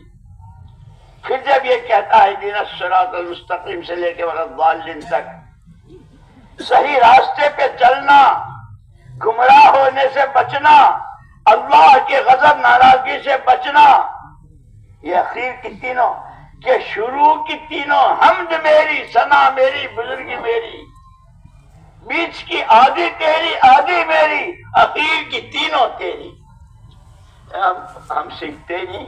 پھر جب یہ کہتا ہے اہدنا الصراط المستقیم سے لے کے ولا الضالین تک، صحیح راستے پہ چلنا، گمراہ ہونے سے بچنا، اللہ کے غضب ناراضگی سے بچنا، یہ اخیر کی تینوں کہ شروع کی تینوں حمد میری، ثنا میری، بزرگی میری، بیچ کی آدھی تیری آدھی میری، اخیر کی تینوں تیری۔ ہم سیکھتے نہیں،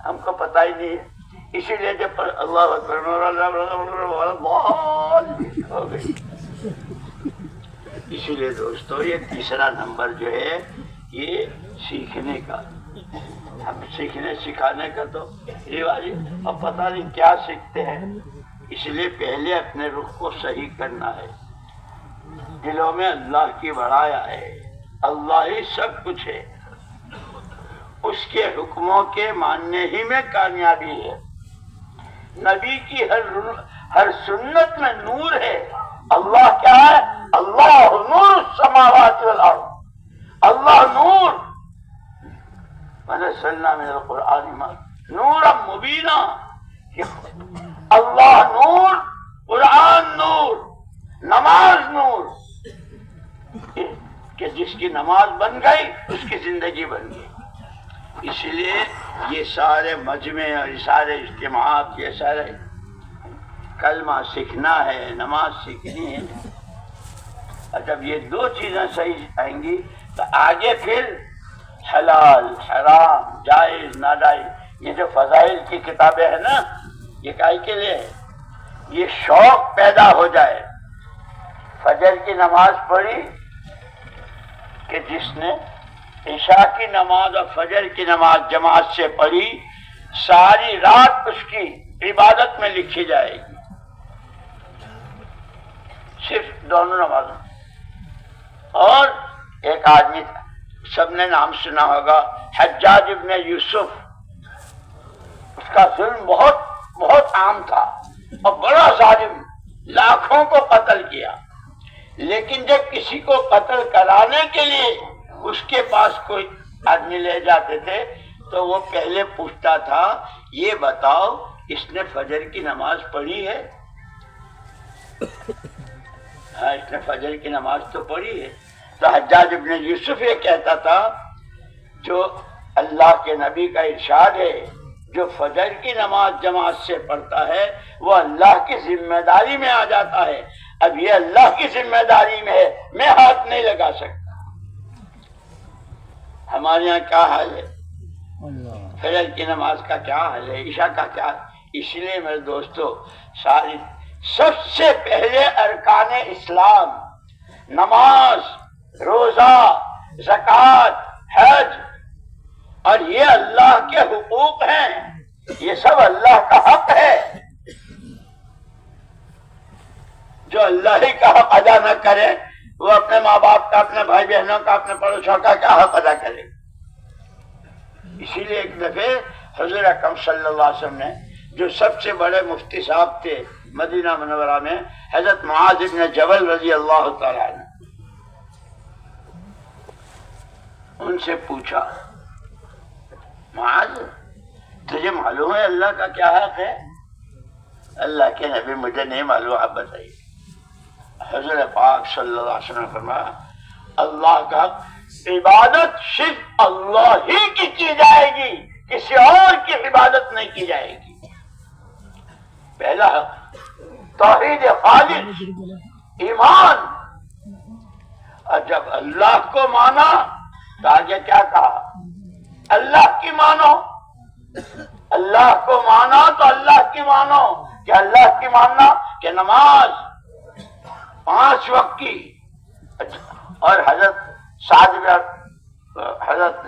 ہم کو پتہ ہی نہیں ہے، اسی لیے جب اللہ اکبر ہو گئی۔ اسی لیے دوستو یہ تیسرا نمبر جو ہے یہ سیکھنے کا، ہم سیکھنے سکھانے کا تو رواج، اب پتہ نہیں کیا سیکھتے ہیں۔ اس لیے پہلے اپنے رخ کو صحیح کرنا ہے، دلوں میں اللہ کی بڑایا ہے، اللہ ہی سب کچھ ہے، اس کے حکموں کے ماننے ہی میں کامیابی ہے۔ نبی کی ہر سنت میں نور ہے۔ اللہ کیا ہے؟ اللہ نور السماوات والارض، اللہ نور ونزلنا من القرآن نورا مبینا، اللہ نور، قرآن نور، نماز نور، کہ جس کی نماز بن گئی اس کی زندگی بن گئی۔ اس لیے یہ سارے مجمع اور یہ سارے اجتماعات، یہ سارے کلمہ سیکھنا ہے، نماز سیکھنی ہے۔ اور جب یہ دو چیزیں صحیح آئیں گی تو آگے پھر حلال حرام جائز ناجائز، یہ جو فضائل کی کتابیں ہیں نا، یہ کائی کے لیے ہے؟ یہ شوق پیدا ہو جائے۔ فجر کی نماز پڑھی کہ جس نے عشاء کی نماز اور فجر کی نماز جماعت سے پڑھی، ساری رات اس کی عبادت میں لکھی جائے گی، صرف دونوں نمازوں۔ اور ایک آدمی تھا، سب نے نام سنا ہوگا، حجاج ابن یوسف، اس کا ظلم بہت بہت عام تھا اور بڑا ظالم، لاکھوں کو قتل کیا۔ لیکن جب کسی کو قتل کرانے کے لیے اس کے پاس کوئی آدمی لے جاتے تھے تو وہ پہلے پوچھتا تھا یہ بتاؤ اس نے فجر کی نماز پڑھی ہے؟ ہاں، اس نے فجر کی نماز تو پڑھی ہے۔ تو حجاج ابن یوسف یہ کہتا تھا جو اللہ کے نبی کا ارشاد ہے، جو فجر کی نماز جماعت سے پڑھتا ہے وہ اللہ کی ذمہ داری میں آ جاتا ہے۔ اب یہ اللہ کی ذمہ داری میں ہے، میں ہاتھ نہیں لگا سکتا۔ ہمارے یہاں کیا حال ہے؟ فجر کی نماز کا کیا حال ہے؟ عشاء کا کیا؟ اس لیے میرے دوستو، سب سے پہلے ارکان اسلام، نماز، روزہ، زکوٰۃ، حج، اور یہ اللہ کے حقوق ہیں، یہ سب اللہ کا حق ہے۔ جو اللہ ہی کا حق ادا نہ کرے وہ اپنے ماں باپ کا، اپنے بھائی بہنوں کا، اپنے پڑوسیوں کا کیا حق ادا کرے؟ اسی لیے ایک دفعہ حضور اکرم صلی اللہ علیہ وسلم نے جو سب سے بڑے مفتی صاحب تھے مدینہ منورہ میں، حضرت معاذ بن جبل رضی اللہ تعالیٰ عنہ، ان سے پوچھا معاذ تجھے معلوم ہے اللہ کا کیا حق ہے؟ اللہ کے نبی مجھے نہیں معلوم، آپ بتائیے۔ حضور پاک صلی اللہ علیہ وسلم نے فرمایا اللہ کا حق عبادت صرف اللہ ہی کی جائے گی، کسی اور کی عبادت نہیں کی جائے گی۔ پہلا حق توحید خالص ایمان، اور جب اللہ کو مانا تو آگے کیا کہا؟ اللہ کی مانو، اللہ کو مانا تو اللہ کی مانو۔ کہ اللہ کی ماننا کہ نماز 5 وقت کی، اور حضرت سعد حضرت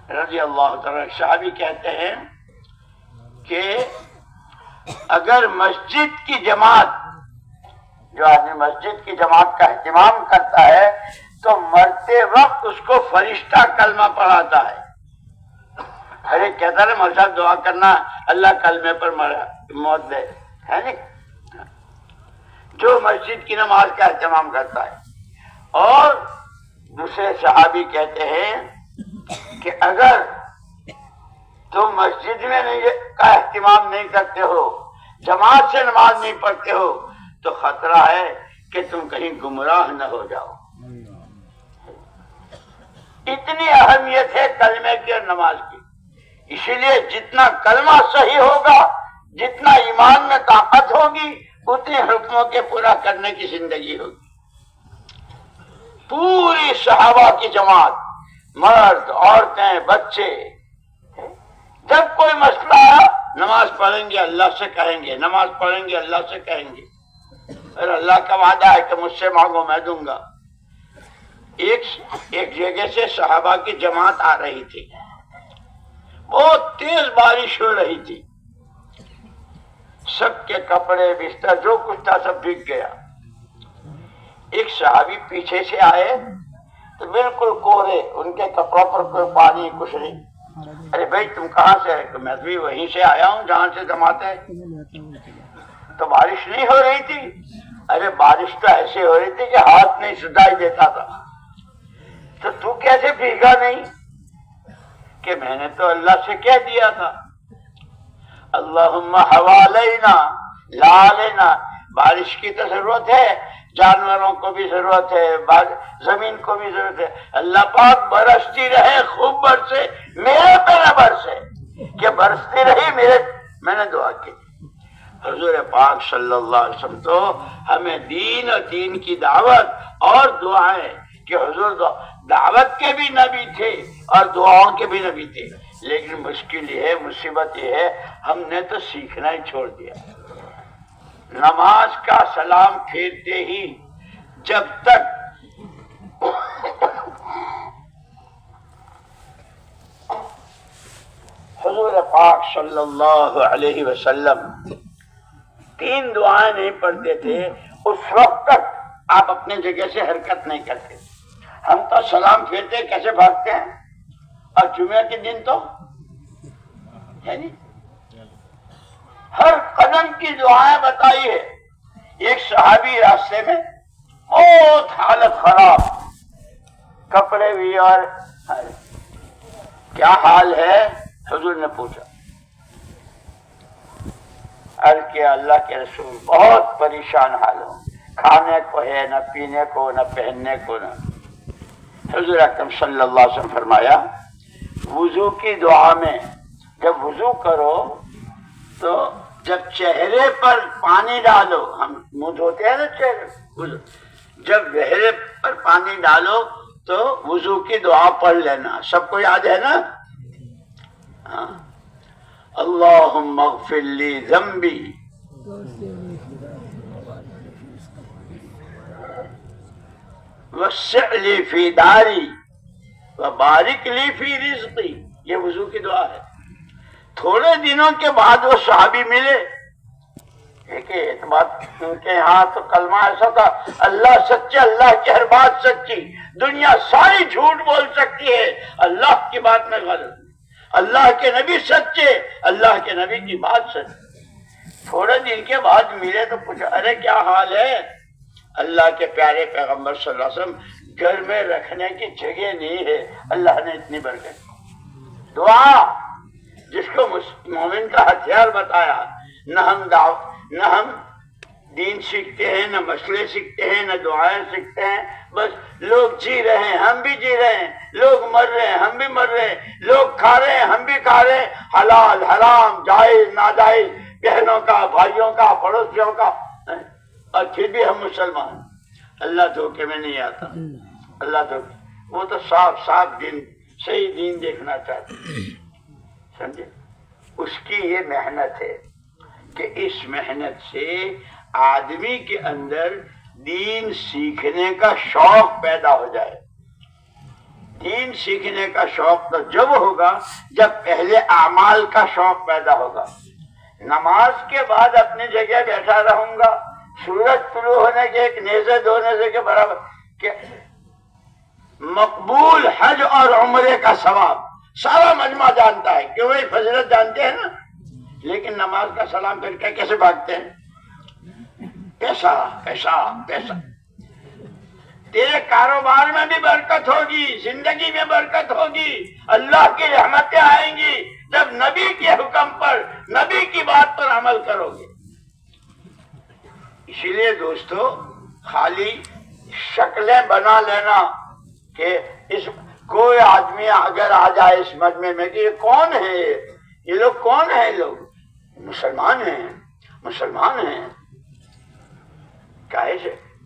رضی اللہ تعالی صحابی کہتے ہیں کہ اگر مسجد کی جماعت، جو آدمی مسجد کی جماعت کا اہتمام کرتا ہے تو مرتے وقت اس کو فرشتہ کلمہ پڑھاتا ہے۔ ہر ایک کہتا ہے مولوی صاحب دعا کرنا اللہ کلمے پر موت دے، ہے نہیں؟ جو مسجد کی نماز کا اہتمام کرتا ہے۔ اور دوسرے صحابی کہتے ہیں کہ اگر تم مسجد میں کا اہتمام نہیں کرتے ہو، جماعت سے نماز نہیں پڑھتے ہو، تو خطرہ ہے کہ تم کہیں گمراہ نہ ہو جاؤ۔ اتنی اہمیت ہے کلمے کی اور نماز کی، اسی لیے جتنا کلمہ صحیح ہوگا، جتنا ایمان میں طاقت ہوگی، اتنے حکموں کے پورا کرنے کی زندگی ہوگی۔ پوری صحابہ کی جماعت، مرد، عورتیں، بچے، جب کوئی مسئلہ آیا نماز پڑھیں گے اللہ سے کہیں گے، نماز پڑھیں گے اللہ سے کہیں گے، اور اللہ کا وعدہ ہے کہ مجھ سے مانگو میں دوں گا۔ ایک جگہ سے صحابہ کی جماعت آ رہی تھی، بہت تیز بارش ہو رہی تھی، سب کے کپڑے بستر جو کچھ تھا سب بھیگ گیا۔ ایک صحابی پیچھے سے آئے تو بالکل کوہرے، ان کے کپڑوں پر کوئی پانی کچھ نہیں۔ ارے بھائی تم کہاں سے ہے؟ کہ میں بھی وہیں سے آیا ہوں جہاں سے جماعت ہے۔ تو بارش نہیں ہو رہی تھی؟ ارے بارش تو ایسے ہو رہی تھی کہ ہاتھ نہیں سدائی دیتا تھا۔ تو کیسے بھیگا نہیں؟ کہ میں نے تو اللہ سے کہہ دیا تھا اللہم حوالینا لا علینا، بارش کی تو ضرورت ہے، جانوروں کو بھی ضرورت ہے، زمین کو بھی ضرورت ہے، اللہ پاک برستی رہے، خوب برسے، میرے پہ نہ برسے، کہ برستی رہی میں نے دعا کی۔ حضور پاک صلی اللہ علیہ وسلم تو ہمیں دین اور دین کی دعوت اور دعائیں، کہ حضور دعوت کے بھی نبی تھے اور دعاؤں کے بھی نبی تھے، لیکن مشکل یہ ہے، مصیبت یہ ہے، ہم نے تو سیکھنا ہی چھوڑ دیا۔ نماز کا سلام پھیرتے ہی جب تک حضور پاک صلی اللہ علیہ وسلم 3 دعائیں نہیں پڑھتے تھے، اس وقت تک آپ اپنی جگہ سے حرکت نہیں کرتے۔ ہم تو سلام پھیرتے کیسے بھاگتے ہیں، اور جمعہ کے دن تو یعنی ہر قدم کی دعائیں بتائی ہے۔ ایک صحابی راستے میں بہت حالت خراب، کپڑے بھی، اور کیا حال ہے؟ حضور نے پوچھا، عرض کیا اللہ کے رسول بہت پریشان حال ہوں، کھانے کو ہے نہ پینے کو نہ پہننے کو نہ۔ حضور اکرم صلی اللہ علیہ وسلم فرمایا وضو کی دعا میں جب وضو کرو تو جب چہرے پر پانی ڈالو، ہم منہ دھوتے ہیں نا چہرے، جب چہرے پر پانی ڈالو تو وضو کی دعا پڑھ لینا۔ سب کو یاد ہے نا؟ ہاں، اللہم اغفر لی ذنبی وسع لی فی داری وبارک لی فی رزقی، یہ وضو کی دعا ہے۔ تھوڑے دنوں کے بعد وہ صحابی ملے، ایک بات ان کے یہاں تو کلمہ ایسا تھا، اللہ سچے، اللہ کی ہر بات سچی، دنیا ساری جھوٹ بول سکتی ہے، اللہ کی بات میں غلط، اللہ کے نبی سچے، اللہ کے نبی کی بات سچی۔ تھوڑے دن کے بعد ملے تو پوچھا ارے کیا حال ہے؟ اللہ کے پیارے پیغمبر صلی اللہ علیہ وسلم گھر میں رکھنے کی جگہ نہیں ہے، اللہ نے اتنی برکت، دعا جس کو مومن کا ہتھیار بتایا، نہ ہم دین سیکھتے ہیں، نہ مسئلے سیکھتے ہیں، نہ دعائیں سیکھتے ہیں، بس لوگ جی رہے ہیں ہم بھی جی رہے ہیں، لوگ مر رہے ہیں ہم بھی مر رہے ہیں، لوگ کھا رہے ہیں ہم بھی کھا رہے ہیں، حلال حرام جائز ناجائز، بہنوں کا بھائیوں کا پڑوسیوں کا، اور پھر بھی ہم مسلمان۔ اللہ دھوکے میں نہیں آتا، اللہ دھوکے، وہ تو صاف صاف دین، صحیح دین دیکھنا چاہتے ہیں، سمجھے؟ اس کی یہ محنت ہے کہ اس محنت سے آدمی کے اندر دین سیکھنے کا شوق پیدا ہو جائے۔ دین سیکھنے کا شوق تو جب ہوگا جب پہلے اعمال کا شوق پیدا ہوگا۔ نماز کے بعد اپنی جگہ بیٹھا رہوں گا، سورج طلوع ہونے کے ایک نیزے دو نیزے کے برابر کہ مقبول حج اور عمرے کا ثواب سارا مجمع جانتا ہے کہ وہی فضیلت جانتے ہیں نا، لیکن نماز کا سلام پھر کے کیسے بھاگتے ہیں؟ پیسہ پیسہ پیسہ۔ تیرے کاروبار میں بھی برکت ہوگی، زندگی میں برکت ہوگی، اللہ کی رحمتیں آئیں گی جب نبی کے حکم پر، نبی کی بات پر عمل کرو گے۔ اسی لیے دوستو، خالی شکلیں بنا لینا کہ اس کوئی آدمی اگر آ جائے اس مجمع میں کہ یہ کون ہے، یہ لوگ کون ہیں؟ لوگ مسلمان ہیں، مسلمان ہیں،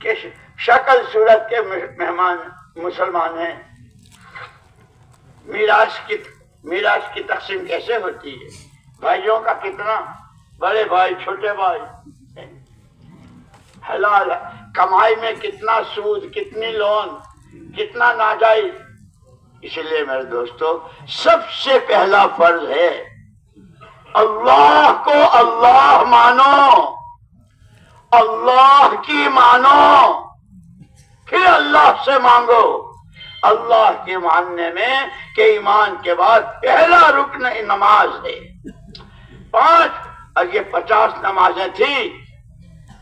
کہ شکل صورت کے مہمان مسلمان ہیں۔ میراث کی تقسیم کیسے ہوتی ہے؟ بھائیوں کا کتنا، بڑے بھائی چھوٹے بھائی، حلال کمائی میں کتنا سود، کتنی لون، کتنا ناجائز۔ اس لیے میرے دوستو، سب سے پہلا فرض ہے اللہ کو اللہ مانو، اللہ کی مانو، پھر اللہ سے مانگو۔ اللہ کے ماننے میں کہ ایمان کے بعد پہلا رکن نماز ہے۔ 5 اور یہ 50 نمازیں تھی۔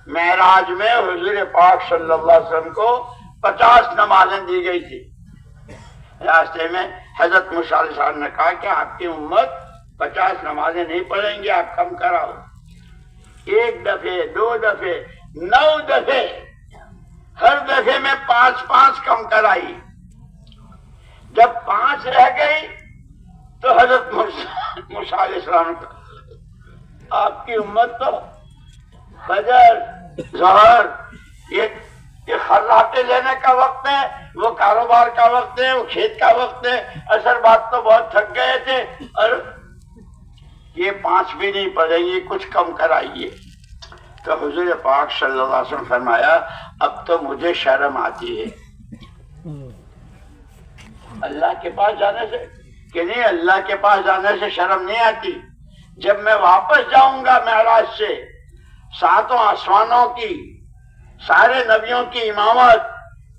معراج میں حضور پاک صلی اللہ علیہ وسلم کو 50 نمازیں دی گئی تھی۔ راستے میں حضرت موسیٰ علیہ السلام نے کہا کہ آپ کی امت 50 نمازیں نہیں پڑھیں گے، آپ کم کراؤ۔ 1 دفعے، 2 دفعے، 9 دفعے، ہر دفعے میں 5 کم کرائی۔ جب 5 رہ گئی تو حضرت موسیٰ علیہ السلام نے کہا آپ کی امت تو فجر ظہر یہ خراٹے لینے کا وقت ہے، وہ کاروبار کا وقت ہے، وہ کھیت کا وقت ہے، اثر بات تو بہت تھک گئے تھے، اور یہ 5 بھی نہیں پڑیں گی، کچھ کم کرائیے۔ تو حضور پاک صلی اللہ علیہ وسلم فرمایا اب تو مجھے شرم آتی ہے اللہ کے پاس جانے سے، کہ نہیں اللہ کے پاس جانے سے شرم نہیں آتی۔ جب میں واپس جاؤں گا معراج سے، 7 آسمانوں کی، سارے نبیوں کی امامت،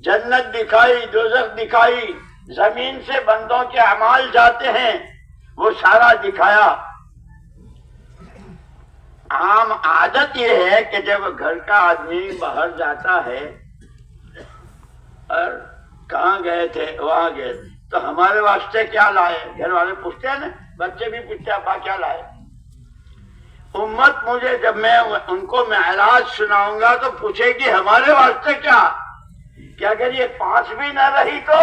جنت دکھائی، دوزخ دکھائی، زمین سے بندوں کے اعمال جاتے ہیں، وہ سارا دکھایا۔ عام عادت یہ ہے کہ جب گھر کا آدمی باہر جاتا ہے اور کہاں گئے تھے، وہاں گئے تھے، تو ہمارے واسطے کیا لائے؟ گھر والے پوچھتے ہیں نا، بچے بھی پوچھتے ہیں ابا کیا لائے؟ امت مجھے جب میں ان کو معراج سناؤں گا تو پوچھے گی ہمارے واسطے کیا؟ کہ اگر یہ 5 بھی نہ رہی تو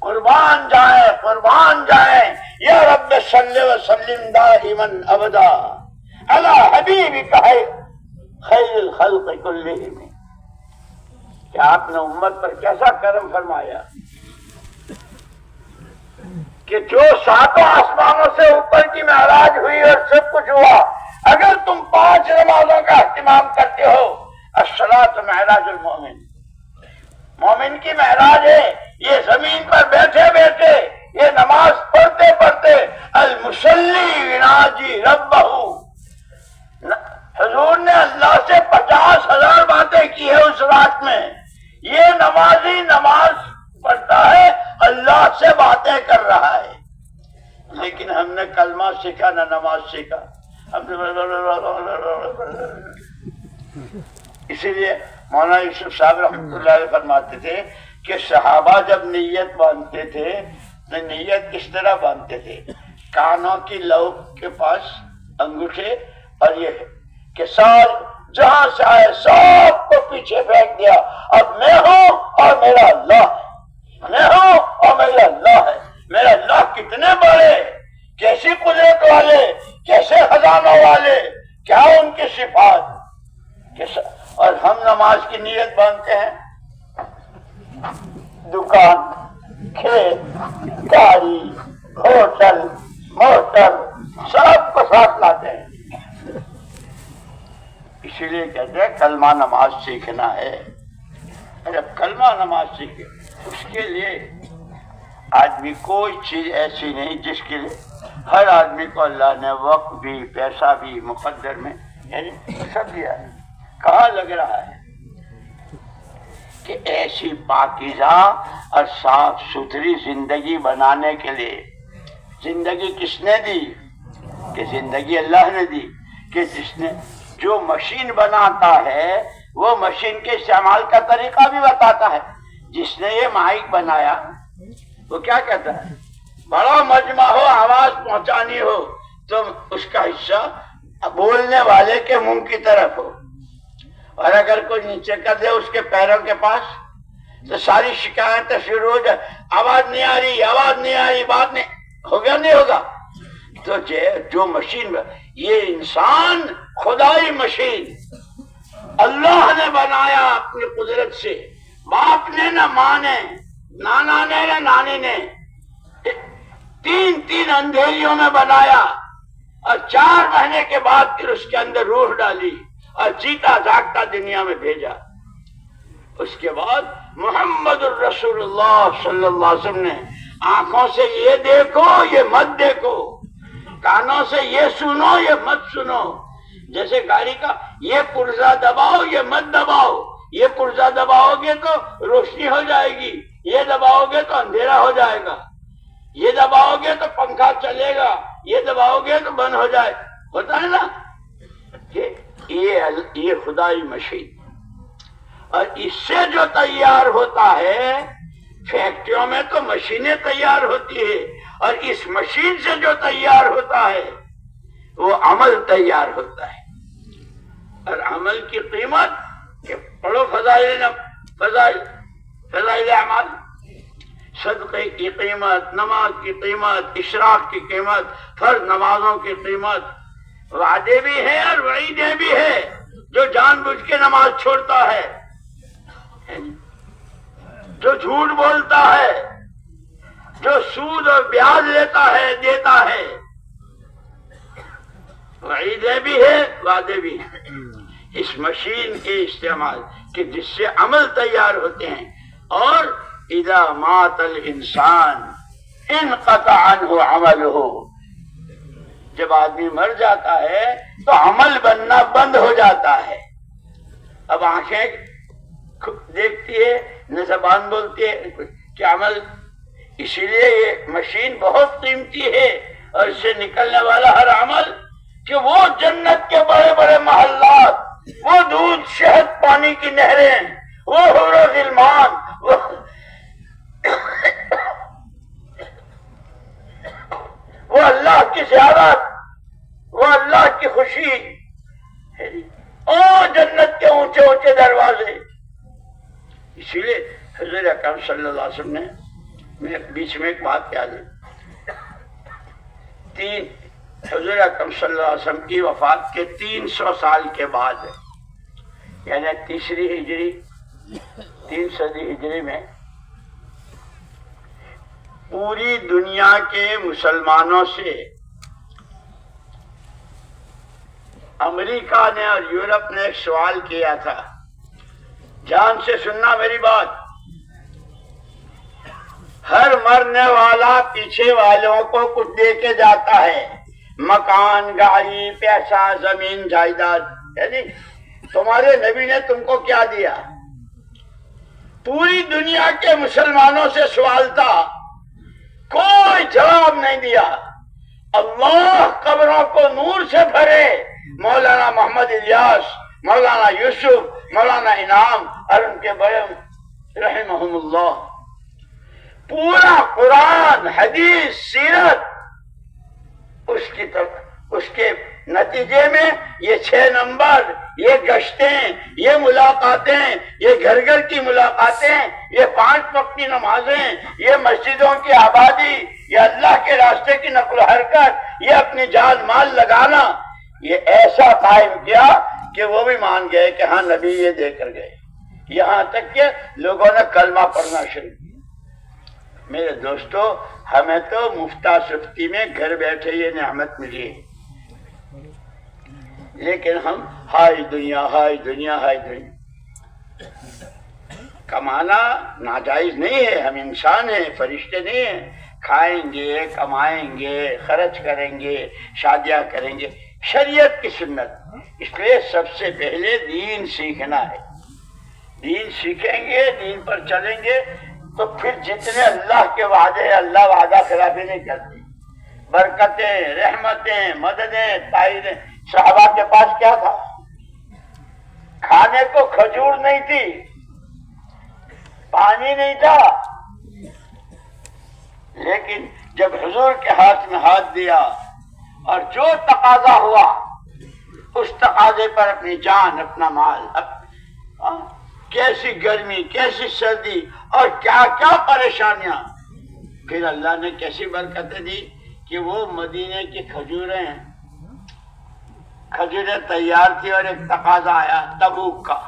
قربان جائے یا رب صلی وسلم دائما ابدا علی حبیبک خیر الخلق کلہم۔ کہ آپ نے امت پر کیسا کرم فرمایا کہ جو 7 آسمانوں سے اوپر کی معراج ہوئی اور سب کچھ ہوا، اگر تم 5 نمازوں کا اہتمام کرتے ہو، الصلاۃ معراج المومن، مومن کی معراج ہے۔ یہ زمین پر بیٹھے بیٹھے، یہ نماز پڑھتے پڑھتے، المصلی یناجی ربہ، باتیں کر رہا ہے، لیکن ہم نے کلمہ سیکھا نہ نماز سیکھا. ہم اسی لیے مولانا یوسف صاحب رحمۃ اللہ علیہ فرماتے تھے کہ صحابہ جب نیت باندھتے تھے تو نیت کس طرح باندھتے تھے؟ کانوں کی لو کے پاس انگوٹھے اور یہ کہ سال جہاں سے آئے سب کو پیچھے پھینک دیا، اب میں ہوں اور میرا اللہ ہے، میں ہوں اور میرا اللہ ہے. میرا اللہ کتنے بڑے، کیسی قدرت والے، کیسے خزانوں والے، کیا ان کی صفات. اور ہم نماز کی نیت باندھتے ہیں، دکان، کھیت، گاڑی، ہوٹل، موٹر سب کو ساتھ لاتے ہیں. اسی لیے کہتے ہیں کلمہ نماز سیکھنا ہے. جب کلمہ نماز سیکھے اس کے لیے آدمی کوئی چیز ایسی نہیں جس کے لیے ہر آدمی کو اللہ نے وقت بھی پیسہ بھی مقدر میں یعنی سب دیا ہے. کہاں لگ رہا ہے کہ ایسی پاکیزہ اور صاف ستھری زندگی بنانے کے لیے زندگی کس نے دی؟ کہ زندگی اللہ نے دی. کہ جس نے جو مشین بناتا ہے وہ مشین کے استعمال کا طریقہ بھی بتاتا ہے. جس نے یہ مائک بنایا وہ کیا کہتا ہے؟ بڑا مجمع ہو، آواز پہنچانی ہو تو اس کا حصہ بولنے والے کے منہ کی طرف ہو، اور اگر کوئی نیچے کر دے اس کے پیروں کے پاس تو ساری شکایتیں شروع ہو جائے، آواز نہیں آ رہی، آواز نہیں آ رہی، بات نہیں ہوگا نہیں ہوگا. تو جو مشین یہ انسان خدائی مشین اللہ نے بنایا اپنی قدرت سے. باپ نے نہ ماں نے، نانا نے نہ نانی نے، تین اندھیریوں میں بنایا اور 4 مہینے کے بعد پھر اس کے اندر روح ڈالی اور جیتا جاگتا دنیا میں بھیجا. اس کے بعد محمد الرسول اللہ صلی اللہ علیہ وسلم نے آنکھوں سے یہ دیکھو یہ مت دیکھو، کانوں سے یہ سنو یہ مت سنو. جیسے گاڑی کا یہ پرزہ دباؤ یہ مت دباؤ، یہ پرزہ دباؤ گے تو روشنی ہو جائے گی، یہ دباؤ گے تو اندھیرا ہو جائے گا، یہ دباؤ گے تو پنکھا چلے گا، یہ دباؤ گے تو بند ہو جائے. ہوتا ہے نا یہ خدائی مشین. اور اس سے جو تیار ہوتا ہے، فیکٹریوں میں تو مشینیں تیار ہوتی ہے، اور اس مشین سے جو تیار ہوتا ہے وہ عمل تیار ہوتا ہے. اور عمل کی قیمت کہ پڑھو فضائل اعمال، صدقے کی قیمت، نماز کی قیمت، اشراق کی قیمت، فرض نمازوں کی قیمت. وعدے بھی ہیں اور وعیدیں بھی ہیں. جو جان بوجھ کے نماز چھوڑتا ہے، جو جھوٹ بولتا ہے، جو سود اور بیاج لیتا ہے دیتا ہے، وعیدیں بھی ہے وعدے بھی ہیں. اس مشین کے استعمال کہ جس سے عمل تیار ہوتے ہیں. اور اذا مات الانسان انقطع عنہ عملہ، جب آدمی مر جاتا ہے تو عمل بننا بند ہو جاتا ہے. اب آنکھیں دیکھتی ہے نہ زبان بولتی ہے کہ عمل. اسی لیے یہ مشین بہت قیمتی ہے، اور اس سے نکلنے والا ہر عمل کہ وہ جنت کے بڑے بڑے محلات، وہ دودھ شہد پانی کی نہریں، وہ حور و غلمان، وہ اللہ کی زیارت، وہ اللہ کی خوشی، اور جنت کے اونچے اونچے دروازے. اسی لیے حضور اکرم صلی اللہ علیہ وسلم نے، میں بیچ میں ایک بات یاد ہے، حضور اکرم صلی اللہ علیہ وسلم کی وفات کے 300 سال کے بعد، یعنی 3 صدی ہجری میں پوری دنیا کے مسلمانوں سے امریکہ نے اور یورپ نے ایک سوال کیا تھا. جان سے سننا میری بات. ہر مرنے والا پیچھے والوں کو کچھ دے کے جاتا ہے، مکان، گاڑی، پیسہ، زمین، جائیداد. یعنی تمہارے نبی نے تم کو کیا دیا؟ پوری دنیا کے مسلمانوں سے سوال تھا نہیں دیا. اللہ قبروں کو نور سے بھرے. مولانا محمد الیاس، مولانا یوسف، مولانا انعام اور ان کے بڑے رحمہم اللہ، پورا قرآن، حدیث، سیرت، اس کے نتیجے میں یہ 6 نمبر، یہ گشتیں، یہ ملاقاتیں، یہ گھر گھر کی ملاقاتیں، یہ 5 وقتی نمازیں، یہ مسجدوں کی آبادی، یہ اللہ کے راستے کی نقل و حرکت، یہ اپنی جان مال لگانا، یہ ایسا قائم کیا کہ وہ بھی مان گئے کہ ہاں نبی یہ دے کر گئے. یہاں تک کہ لوگوں نے کلمہ پڑھنا شروع کیا. میرے دوستو، ہمیں تو مفتہ سفتی میں گھر بیٹھے یہ نعمت ملی ہے، لیکن ہم ہائی دنیا ہائی دنیا ہائی دنیا. کمانا ناجائز نہیں ہے، ہم انسان ہیں، فرشتے نہیں ہیں. کھائیں گے، کمائیں گے، خرچ کریں گے، شادیاں کریں گے، شریعت کی سنت. اس لیے سب سے پہلے دین سیکھنا ہے. دین سیکھیں گے، دین پر چلیں گے تو پھر جتنے اللہ کے وعدے ہیں، اللہ وعدہ خلافی نہیں کرتے. برکتیں، رحمتیں، مددیں، تائیدیں. صحابہ کے پاس کیا تھا؟ کھانے کو کھجور نہیں تھی، پانی نہیں تھا، لیکن جب حضور کے ہاتھ میں ہاتھ دیا اور جو تقاضا ہوا اس تقاضے پر اپنی جان، اپنا مال، کیسی گرمی، کیسی سردی اور کیا کیا پریشانیاں، پھر اللہ نے کیسی برکتیں دی کہ وہ مدینے کی کھجوریں تیار تھی اور ایک تقاضا آیا تبوک کا.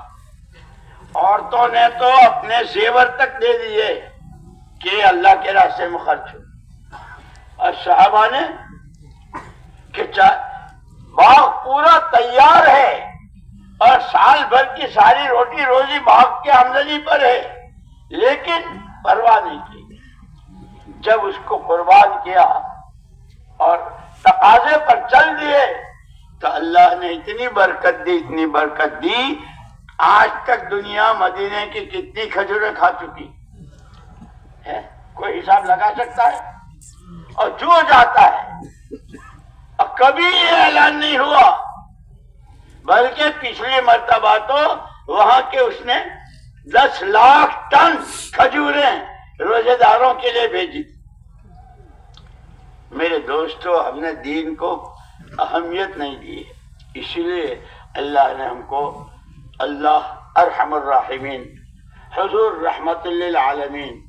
عورتوں نے تو اپنے زیور تک دے دیے کہ اللہ کے راستے میں خرچ ہو، اور صحابہ نے کہ باغ پورا تیار ہے اور سال بھر کی ساری روٹی روزی باغ کی آمدنی پر ہے، لیکن پرواہ نہیں کی. جب اس کو قربان کیا اور تقاضے پر چل دیے تو اللہ نے اتنی برکت دی، اتنی برکت دی. آج تک دنیا مدینے کی کتنی کھجوریں کھا چکی ہے، کوئی حساب لگا سکتا ہے؟ اور جو جاتا ہے، اور کبھی یہ اعلان نہیں ہوا، بلکہ پچھلی مرتبہ تو وہاں کے اس نے 10 لاکھ ٹن کھجوریں روزے داروں کے لیے بھیجی. میرے دوستو، ہم نے دین کو اہمیت نہیں دی ہے، اسی لیے اللہ نے ہم کو، اللہ ارحم الراحمین، حضور رحمت للعالمین،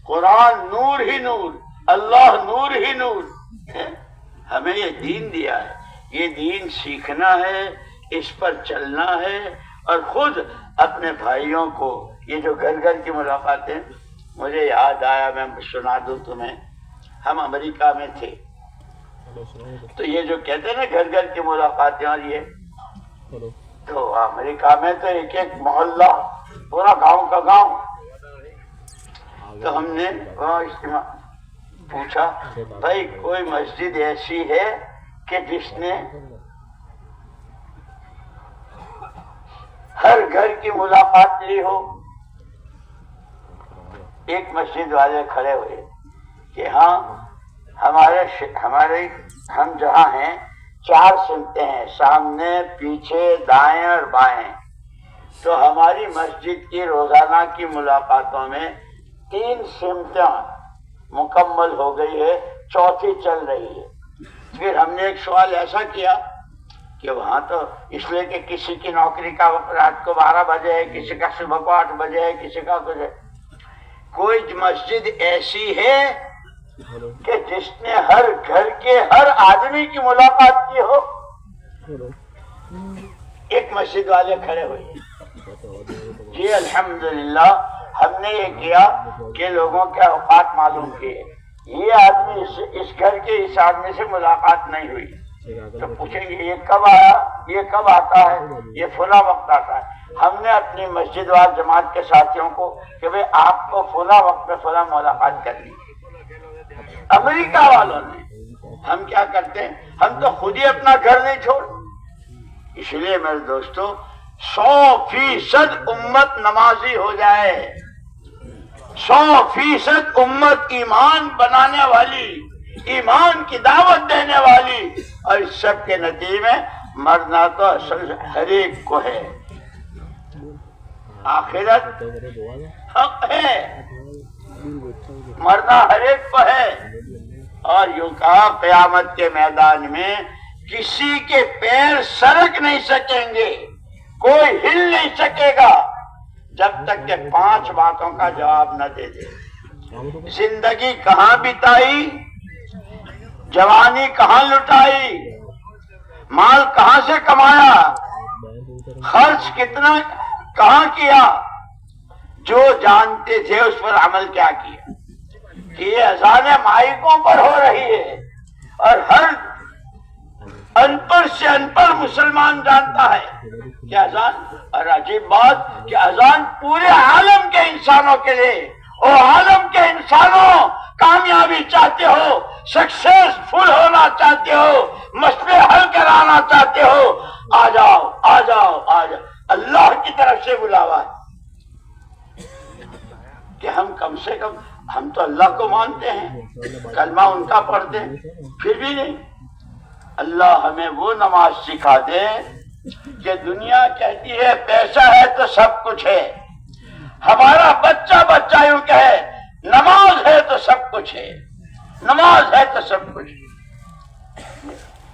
قرآن نور ہی نور، اللہ نور ہی نور، ہمیں یہ دین دیا ہے. یہ دین سیکھنا ہے، اس پر چلنا ہے، اور خود اپنے بھائیوں کو یہ جو گھر گھر کی ملاقاتیں، مجھے یاد آیا، میں سنا دوں تمہیں. ہم امریکہ میں تھے تو یہ جو کہتے ہیں نا گھر گھر کی ملاقاتیں، اور یہ تو امریکہ میں تو ایک ایک محلہ، پورا گاؤں کا گاؤں. تو ہم نے وہاں اجتماع پوچھا، بھائی کوئی مسجد ایسی ہے کہ جس نے ہر گھر کی ملاقات لی ہو؟ ایک مسجد والے کھڑے ہوئے کہ ہاں، ہم جہاں ہیں 4 سمتیں ہیں، سامنے، پیچھے، دائیں اور بائیں. تو ہماری مسجد کی روزانہ کی ملاقاتوں میں 3 سمتیں مکمل ہو گئی ہے، 4تھی چل رہی ہے. پھر ہم نے ایک سوال ایسا کیا کہ وہاں تو اس لیے کہ کسی کی نوکری کا وقت رات کو 12 بجے ہے، کسی کا صبح کو 8 بجے ہے، کسی کا کچھ ہے. کوئی مسجد ایسی ہے کہ جس نے ہر گھر کے ہر آدمی کی ملاقات کی ہو؟ ایک مسجد والے کھڑے ہوئے. جی الحمدللہ، ہم نے یہ کیا کہ لوگوں کے اوقات معلوم کیے. یہ آدمی اس گھر کے اس آدمی سے ملاقات نہیں ہوئی تو پوچھیں گے یہ کب آیا، یہ کب آتا ہے، یہ فلاں وقت آتا ہے. ہم نے اپنی مسجد وال جماعت کے ساتھیوں کو کہ بھئی آپ کو فلاں وقت میں فلاں ملاقات کرنی. امریکہ والوں نے، ہم کیا کرتے ہیں، ہم تو خود ہی اپنا گھر نہیں چھوڑ. اس لیے میرے دوستو، 100% امت نمازی ہو جائے، 100% امت ایمان بنانے والی، ایمان کی دعوت دینے والی، اور اس سب کے نتیجے میں مرنا تو اصل ہر ایک کو ہے، آخرت حق ہے، مرنا ہر ایک کو ہے۔ اور یوں کہا قیامت کے میدان میں کسی کے پیر سرک نہیں سکیں گے، کوئی ہل نہیں سکے گا جب تک کہ 5 باتوں کا جواب نہ دے دے۔ زندگی کہاں بتائی، جوانی کہاں لٹائی، مال کہاں سے کمایا، خرچ کتنا کہاں کیا، جو جانتے تھے اس پر عمل کیا کیا، کہ یہ اذان مائکوں پر ہو رہی ہے اور ہر ان پڑھ سے ان پڑھ مسلمان جانتا ہے کہ اذان، اور عجیب بات کہ اذان پورے عالم کے انسانوں کے لیے، اور عالم کے انسانوں کامیابی چاہتے ہو، سکسیسفل ہونا چاہتے ہو، مسئلے حل کرانا چاہتے ہو، آ جاؤ آ جاؤ آ جاؤ، اللہ کی طرف سے بلاوا ہے کہ ہم کم سے کم، ہم تو اللہ کو مانتے ہیں، کلمہ ان کا پڑھتے ہیں، پھر بھی نہیں۔ اللہ ہمیں وہ نماز سکھا دے کہ دنیا کہتی ہے پیسہ ہے تو سب کچھ ہے، ہمارا بچہ یوں کہے نماز ہے تو سب کچھ ہے، نماز ہے تو سب کچھ ہے۔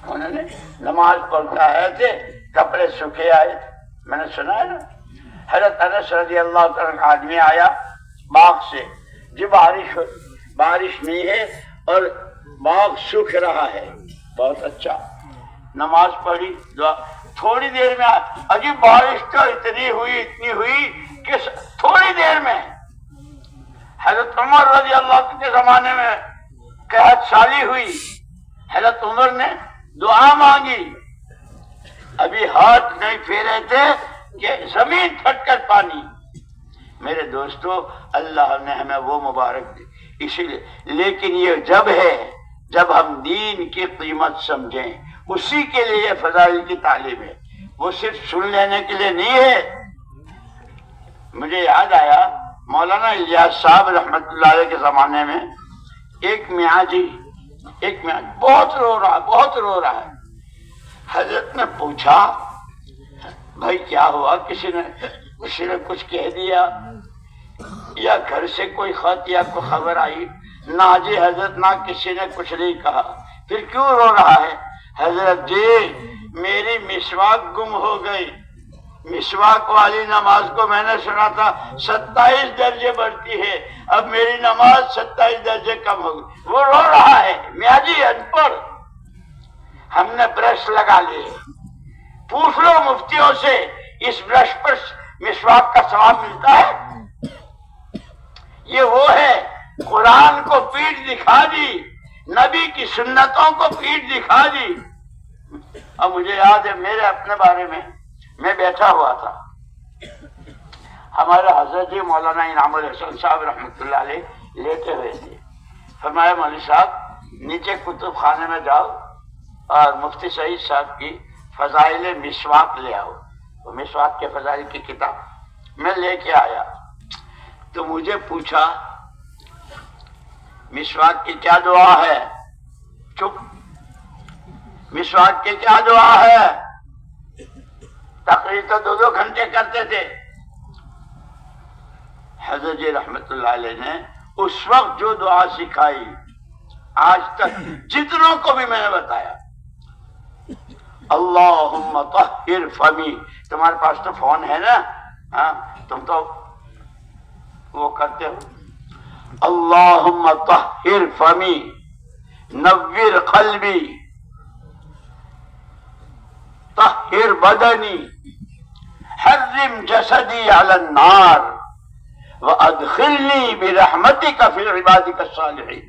انہوں نے نماز پڑھتا ہے تھے، کپڑے سکھے آئے تھے، میں نے سنا ہے نا، حضرت انس رضی اللہ تعالیٰ کا آدمی آیا باغ سے، جی بارش نہیں ہے اور باغ سوکھ رہا ہے، بہت اچھا، نماز پڑھی، دعا، تھوڑی دیر میں عجیب بارش تو اتنی ہوئی کہ تھوڑی دیر میں حضرت عمر رضی اللہ عنہ کے زمانے میں قحط سالی ہوئی، حضرت عمر نے دعا مانگی، ابھی ہاتھ نہیں پھیرے تھے کہ زمین پھٹ کر پانی۔ میرے دوستو، اللہ نے ہمیں وہ مبارک دی، اسی لیے، لیکن یہ جب ہے جب ہم دین کی قیمت سمجھیں، اسی کے لیے یہ فضائل کی تعلیم ہے، وہ صرف سن لینے کے لیے نہیں ہے۔ مجھے یاد آیا مولانا الیاس صاحب رحمت اللہ علیہ کے زمانے میں ایک میاں جی بہت رو رہا ہے۔ حضرت نے پوچھا بھائی کیا ہوا، کسی نے کچھ کہہ دیا یا گھر سے کوئی خط یا کوئی خبر آئی؟ نہ جی حضرت، نہ کسی نے کچھ نہیں کہا۔ پھر کیوں رو رہا ہے؟ حضرت جی میری مسواک گم ہو گئی، مسواک والی نماز کو میں نے سنا تھا 27 درجے بڑھتی ہے، اب میری نماز 27 درجے کم ہو گئی، وہ رو رہا ہے۔ میاں جی ان پڑھ، ہم نے برش لگا لیے، پوچھ لو مفتیوں سے اس برش پر مسواک کا ثواب ملتا ہے؟ یہ وہ ہے قرآن کو پیٹھ دکھا دی، نبی کی سنتوں کو پیٹھ دکھا دی۔ اب مجھے یاد ہے میرے اپنے بارے میں بیٹھا ہوا تھا، ہمارے حضرت جی مولانا انعام الحسن صاحب رحمۃ اللہ علیہ لیتے ہوئے تھے، فرمایا مولوی صاحب نیچے کتب خانے میں جاؤ اور مفتی سعید صاحب کی فضائل مسواک لے آؤ۔ وہ مسواک کے فضائل کی کتاب میں لے کے آیا تو مجھے پوچھا مسواک کی کیا دعا ہے؟ چپ، مسواک کی کیا دعا ہے؟ تقریر تو 2 گھنٹے کرتے تھے۔ حضرت جی رحمت اللہ علیہ نے اس وقت جو دعا سکھائی آج تک جتنوں کو بھی میں نے بتایا، اللہم طہر فمی، تمہارے پاس تو فون ہے نا، ہاں تم تو وہ کرتے ہو، اللہم طہر فمی نور قلبی طہر بدنی حرم جسدی علی النار وادخلنی برحمتک فی عبادک الصالحین۔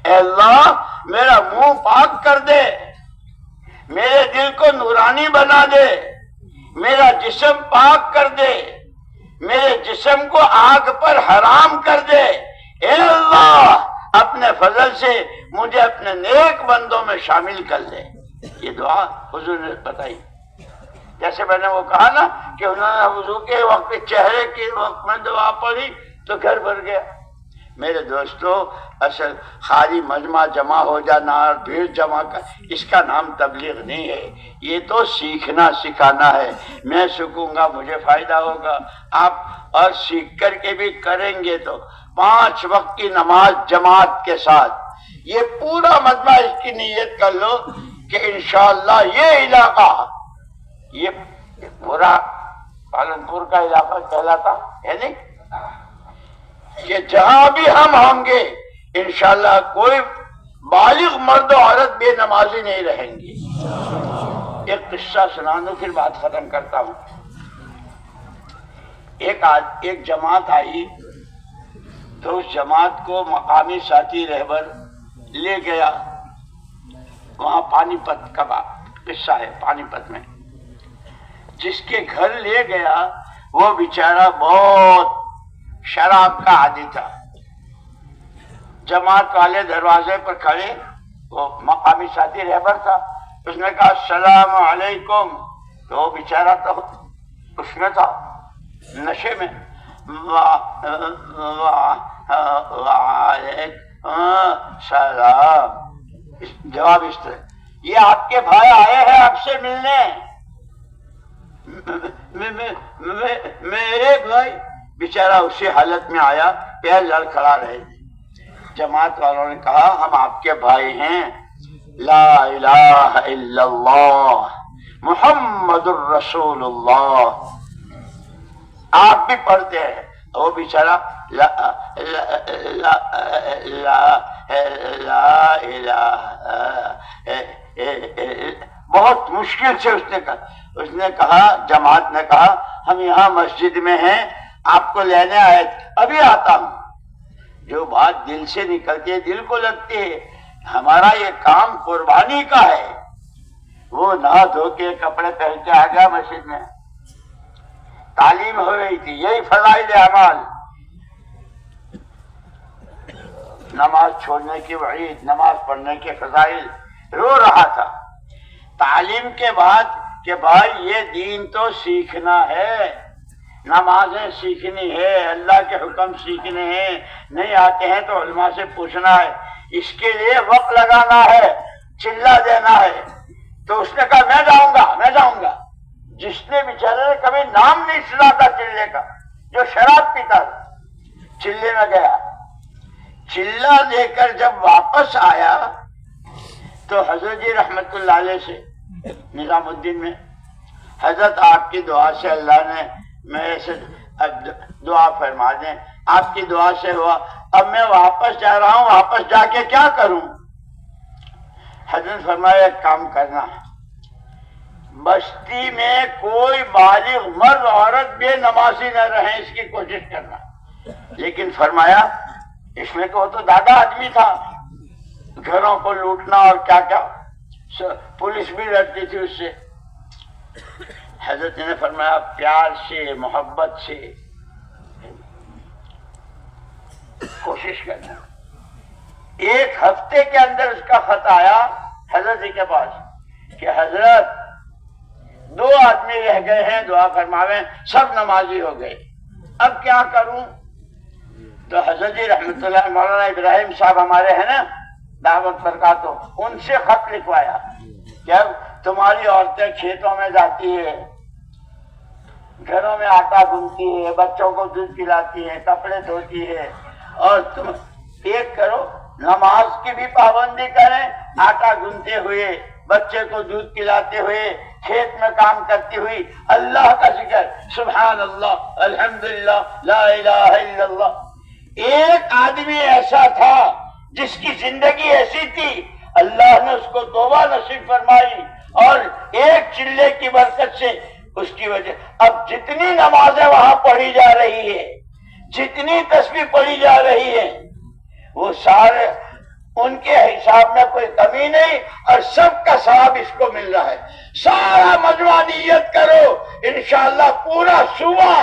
اے اللہ میرا منہ پاک کر دے، میرے دل کو نورانی بنا دے، میرا جسم پاک کر دے، میرے جسم کو آگ پر حرام کر دے۔ اے اللہ اپنے فضل سے مجھے اپنے نیک بندوں میں شامل کر دے۔ یہ دعا حضور نے بتائی، جیسے میں نے وہ کہا نا کہ انہوں نے وضو کے وقت چہرے کے وقت میں دعا پڑھی تو گھر بھر گیا۔ میرے دوستو، اصل خالی مجمع جمع ہو جانا اور بھیڑ جمع کر، اس کا نام تبلیغ نہیں ہے، یہ تو سیکھنا سکھانا ہے۔ میں سیکھوں گا مجھے فائدہ ہوگا، آپ اور سیکھ کر کے بھی کریں گے تو 5 وقت کی نماز جماعت کے ساتھ، یہ پورا مجمع اس کی نیت کر لو کہ انشاءاللہ یہ علاقہ، یہ پورا پالنپور کا علاقہ کہلاتا ہے نہیں کہ جہاں بھی ہم ہوں گے انشاءاللہ کوئی بالغ مرد و عورت بے نمازی نہیں رہیں گی۔ ایک قصہ سنا دو پھر بات ختم کرتا ہوں۔ ایک جماعت آئی تو اس جماعت کو مقامی ساتھی رہبر لے گیا، وہاں پانی پت کا قصہ ہے، پانی پت میں جس کے گھر لے گیا وہ بیچارہ بہت شراب کا عادی تھا۔ جماعت والے دروازے پر کھڑے، وہ مقامی ساتھی رہبر تھا، اس نے کہا السلام علیکم، تو وہ بیچارہ تو اس میں تھا نشے میں، وعلیکم السلام، جواب اس طرح، یہ آپ کے بھائی آئے ہیں آپ سے ملنے۔ میرے بھائی؟ بیچارہ اسی حالت میں آیا، پیر لڑ کھڑا رہے۔ جماعت والوں نے کہا ہم آپ کے بھائی ہیں، لا الہ الا اللہ محمد الرسول اللہ، آپ بھی پڑھتے ہیں؟ وہ بیچارہ لا الہ، بہت مشکل سے اس نے کہا، جماعت نے کہا ہم یہاں مسجد میں ہیں، آپ کو لینے آئے، ابھی آتا ہوں۔ جو بات دل سے نکلتی ہے دل کو لگتی ہے، ہمارا یہ کام قربانی کا ہے۔ وہ نہا دھو کے کپڑے پہن کے آ گیا مسجد میں، تعلیم ہو رہی تھی، یہی فضائل اعمال، نماز چھوڑنے کی وعید، نماز پڑھنے کے فضائل، رو رہا تھا۔ تعلیم کے بعد کہ بھائی یہ دین تو سیکھنا ہے، نمازیں سیکھنی ہے، اللہ کے حکم سیکھنے ہیں، نہیں آتے ہیں تو علماء سے پوچھنا ہے، اس کے لیے وقت لگانا ہے، چلہ دینا ہے۔ تو اس نے کہا میں جاؤں گا، میں جاؤں گا۔ جس نے بیچارے نے کبھی نام نہیں سنا تھا چلے کا، جو شراب پیتا تھا، چلے میں گیا۔ چلہ لے کر جب واپس آیا تو حضرت جی رحمت اللہ علیہ سے نظام الدین میں، حضرت آپ کی دعا سے اللہ نے میرے سے اب دعا فرما دیں، آپ کی دعا سے ہوا، اب میں واپس جا رہا ہوں، واپس جا کے کیا کروں؟ حضرت فرمایا ایک کام کرنا، بستی میں کوئی بالغ مرد عورت بے نمازی نہ رہے، اس کی کوشش کرنا۔ لیکن فرمایا اس میں تو دادا آدمی تھا، گھروں کو لوٹنا اور کیا کیا، پولیس بھی ڈرتی تھی اس سے۔ حضرت نے فرمایا پیار سے، محبت سے کوشش کرنا۔ 1 ہفتے کے اندر اس کا خط آیا حضرت کے پاس کہ حضرت 2 آدمی رہ گئے ہیں، دعا فرماویں، سب نمازی ہو گئے، اب کیا کروں؟ تو حضرت جی رحمت اللہ مولانا ابراہیم صاحب ہمارے ہیں نا دعوت برکاتوں، ان سے خط لکھوایا کہ اب تمہاری عورتیں کھیتوں میں جاتی ہے، گھروں میں آٹا گنتی ہے، بچوں کو دودھ پلاتی ہے، کپڑے دھوتی ہے، اور تم ایک کرو نماز کی بھی پابندی کریں، آٹا گنتے ہوئے، بچے کو دودھ پلاتے ہوئے، کھیت میں کام کرتی ہوئی اللہ کا ذکر، سبحان اللہ، الحمدللہ، لا الہ الا اللہ۔ ایک آدمی ایسا تھا جس کی زندگی ایسی تھی، اللہ نے اس کو توبہ نصیب فرمائی، اور ایک چلے کی برکت سے اس کی وجہ اب جتنی نمازیں وہاں پڑھی جا رہی ہے، جتنی تسبیح پڑھی جا رہی ہے، وہ سارے ان کے حساب میں کوئی کمی نہیں، اور سب کا ثواب اس کو مل رہا ہے۔ سارا مجمع نیت کرو، انشاءاللہ پورا صوبہ،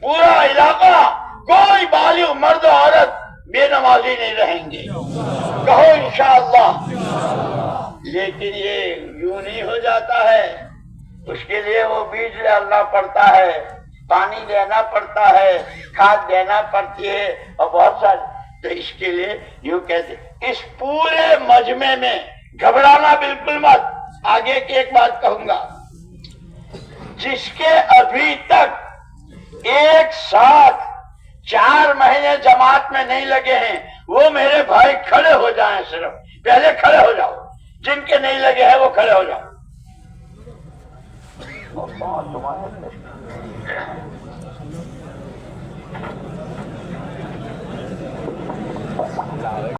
پورا علاقہ، کوئی بالغ مرد و عورت بے نمازی نہیں رہیں گے، کہو انشاءاللہ۔ لیکن یہ یوں نہیں ہو جاتا ہے، اس کے لیے وہ بیج ڈالنا پڑتا ہے، پانی دینا پڑتا ہے، کھاد دینا پڑتی ہے، اور بہت سارے تو اس کے لیے یوں کہتے اس پورے مجمع میں گھبرانا بالکل مت. آگے کی ایک بات کہوں گا, جس کے ابھی تک ایک ساتھ 4 مہینے جماعت میں نہیں لگے ہیں وہ میرے بھائی کھڑے ہو جائیں, صرف پہلے کھڑے ہو جاؤ. جن کے نہیں لگے ہیں وہ کھڑے ہو جاؤ.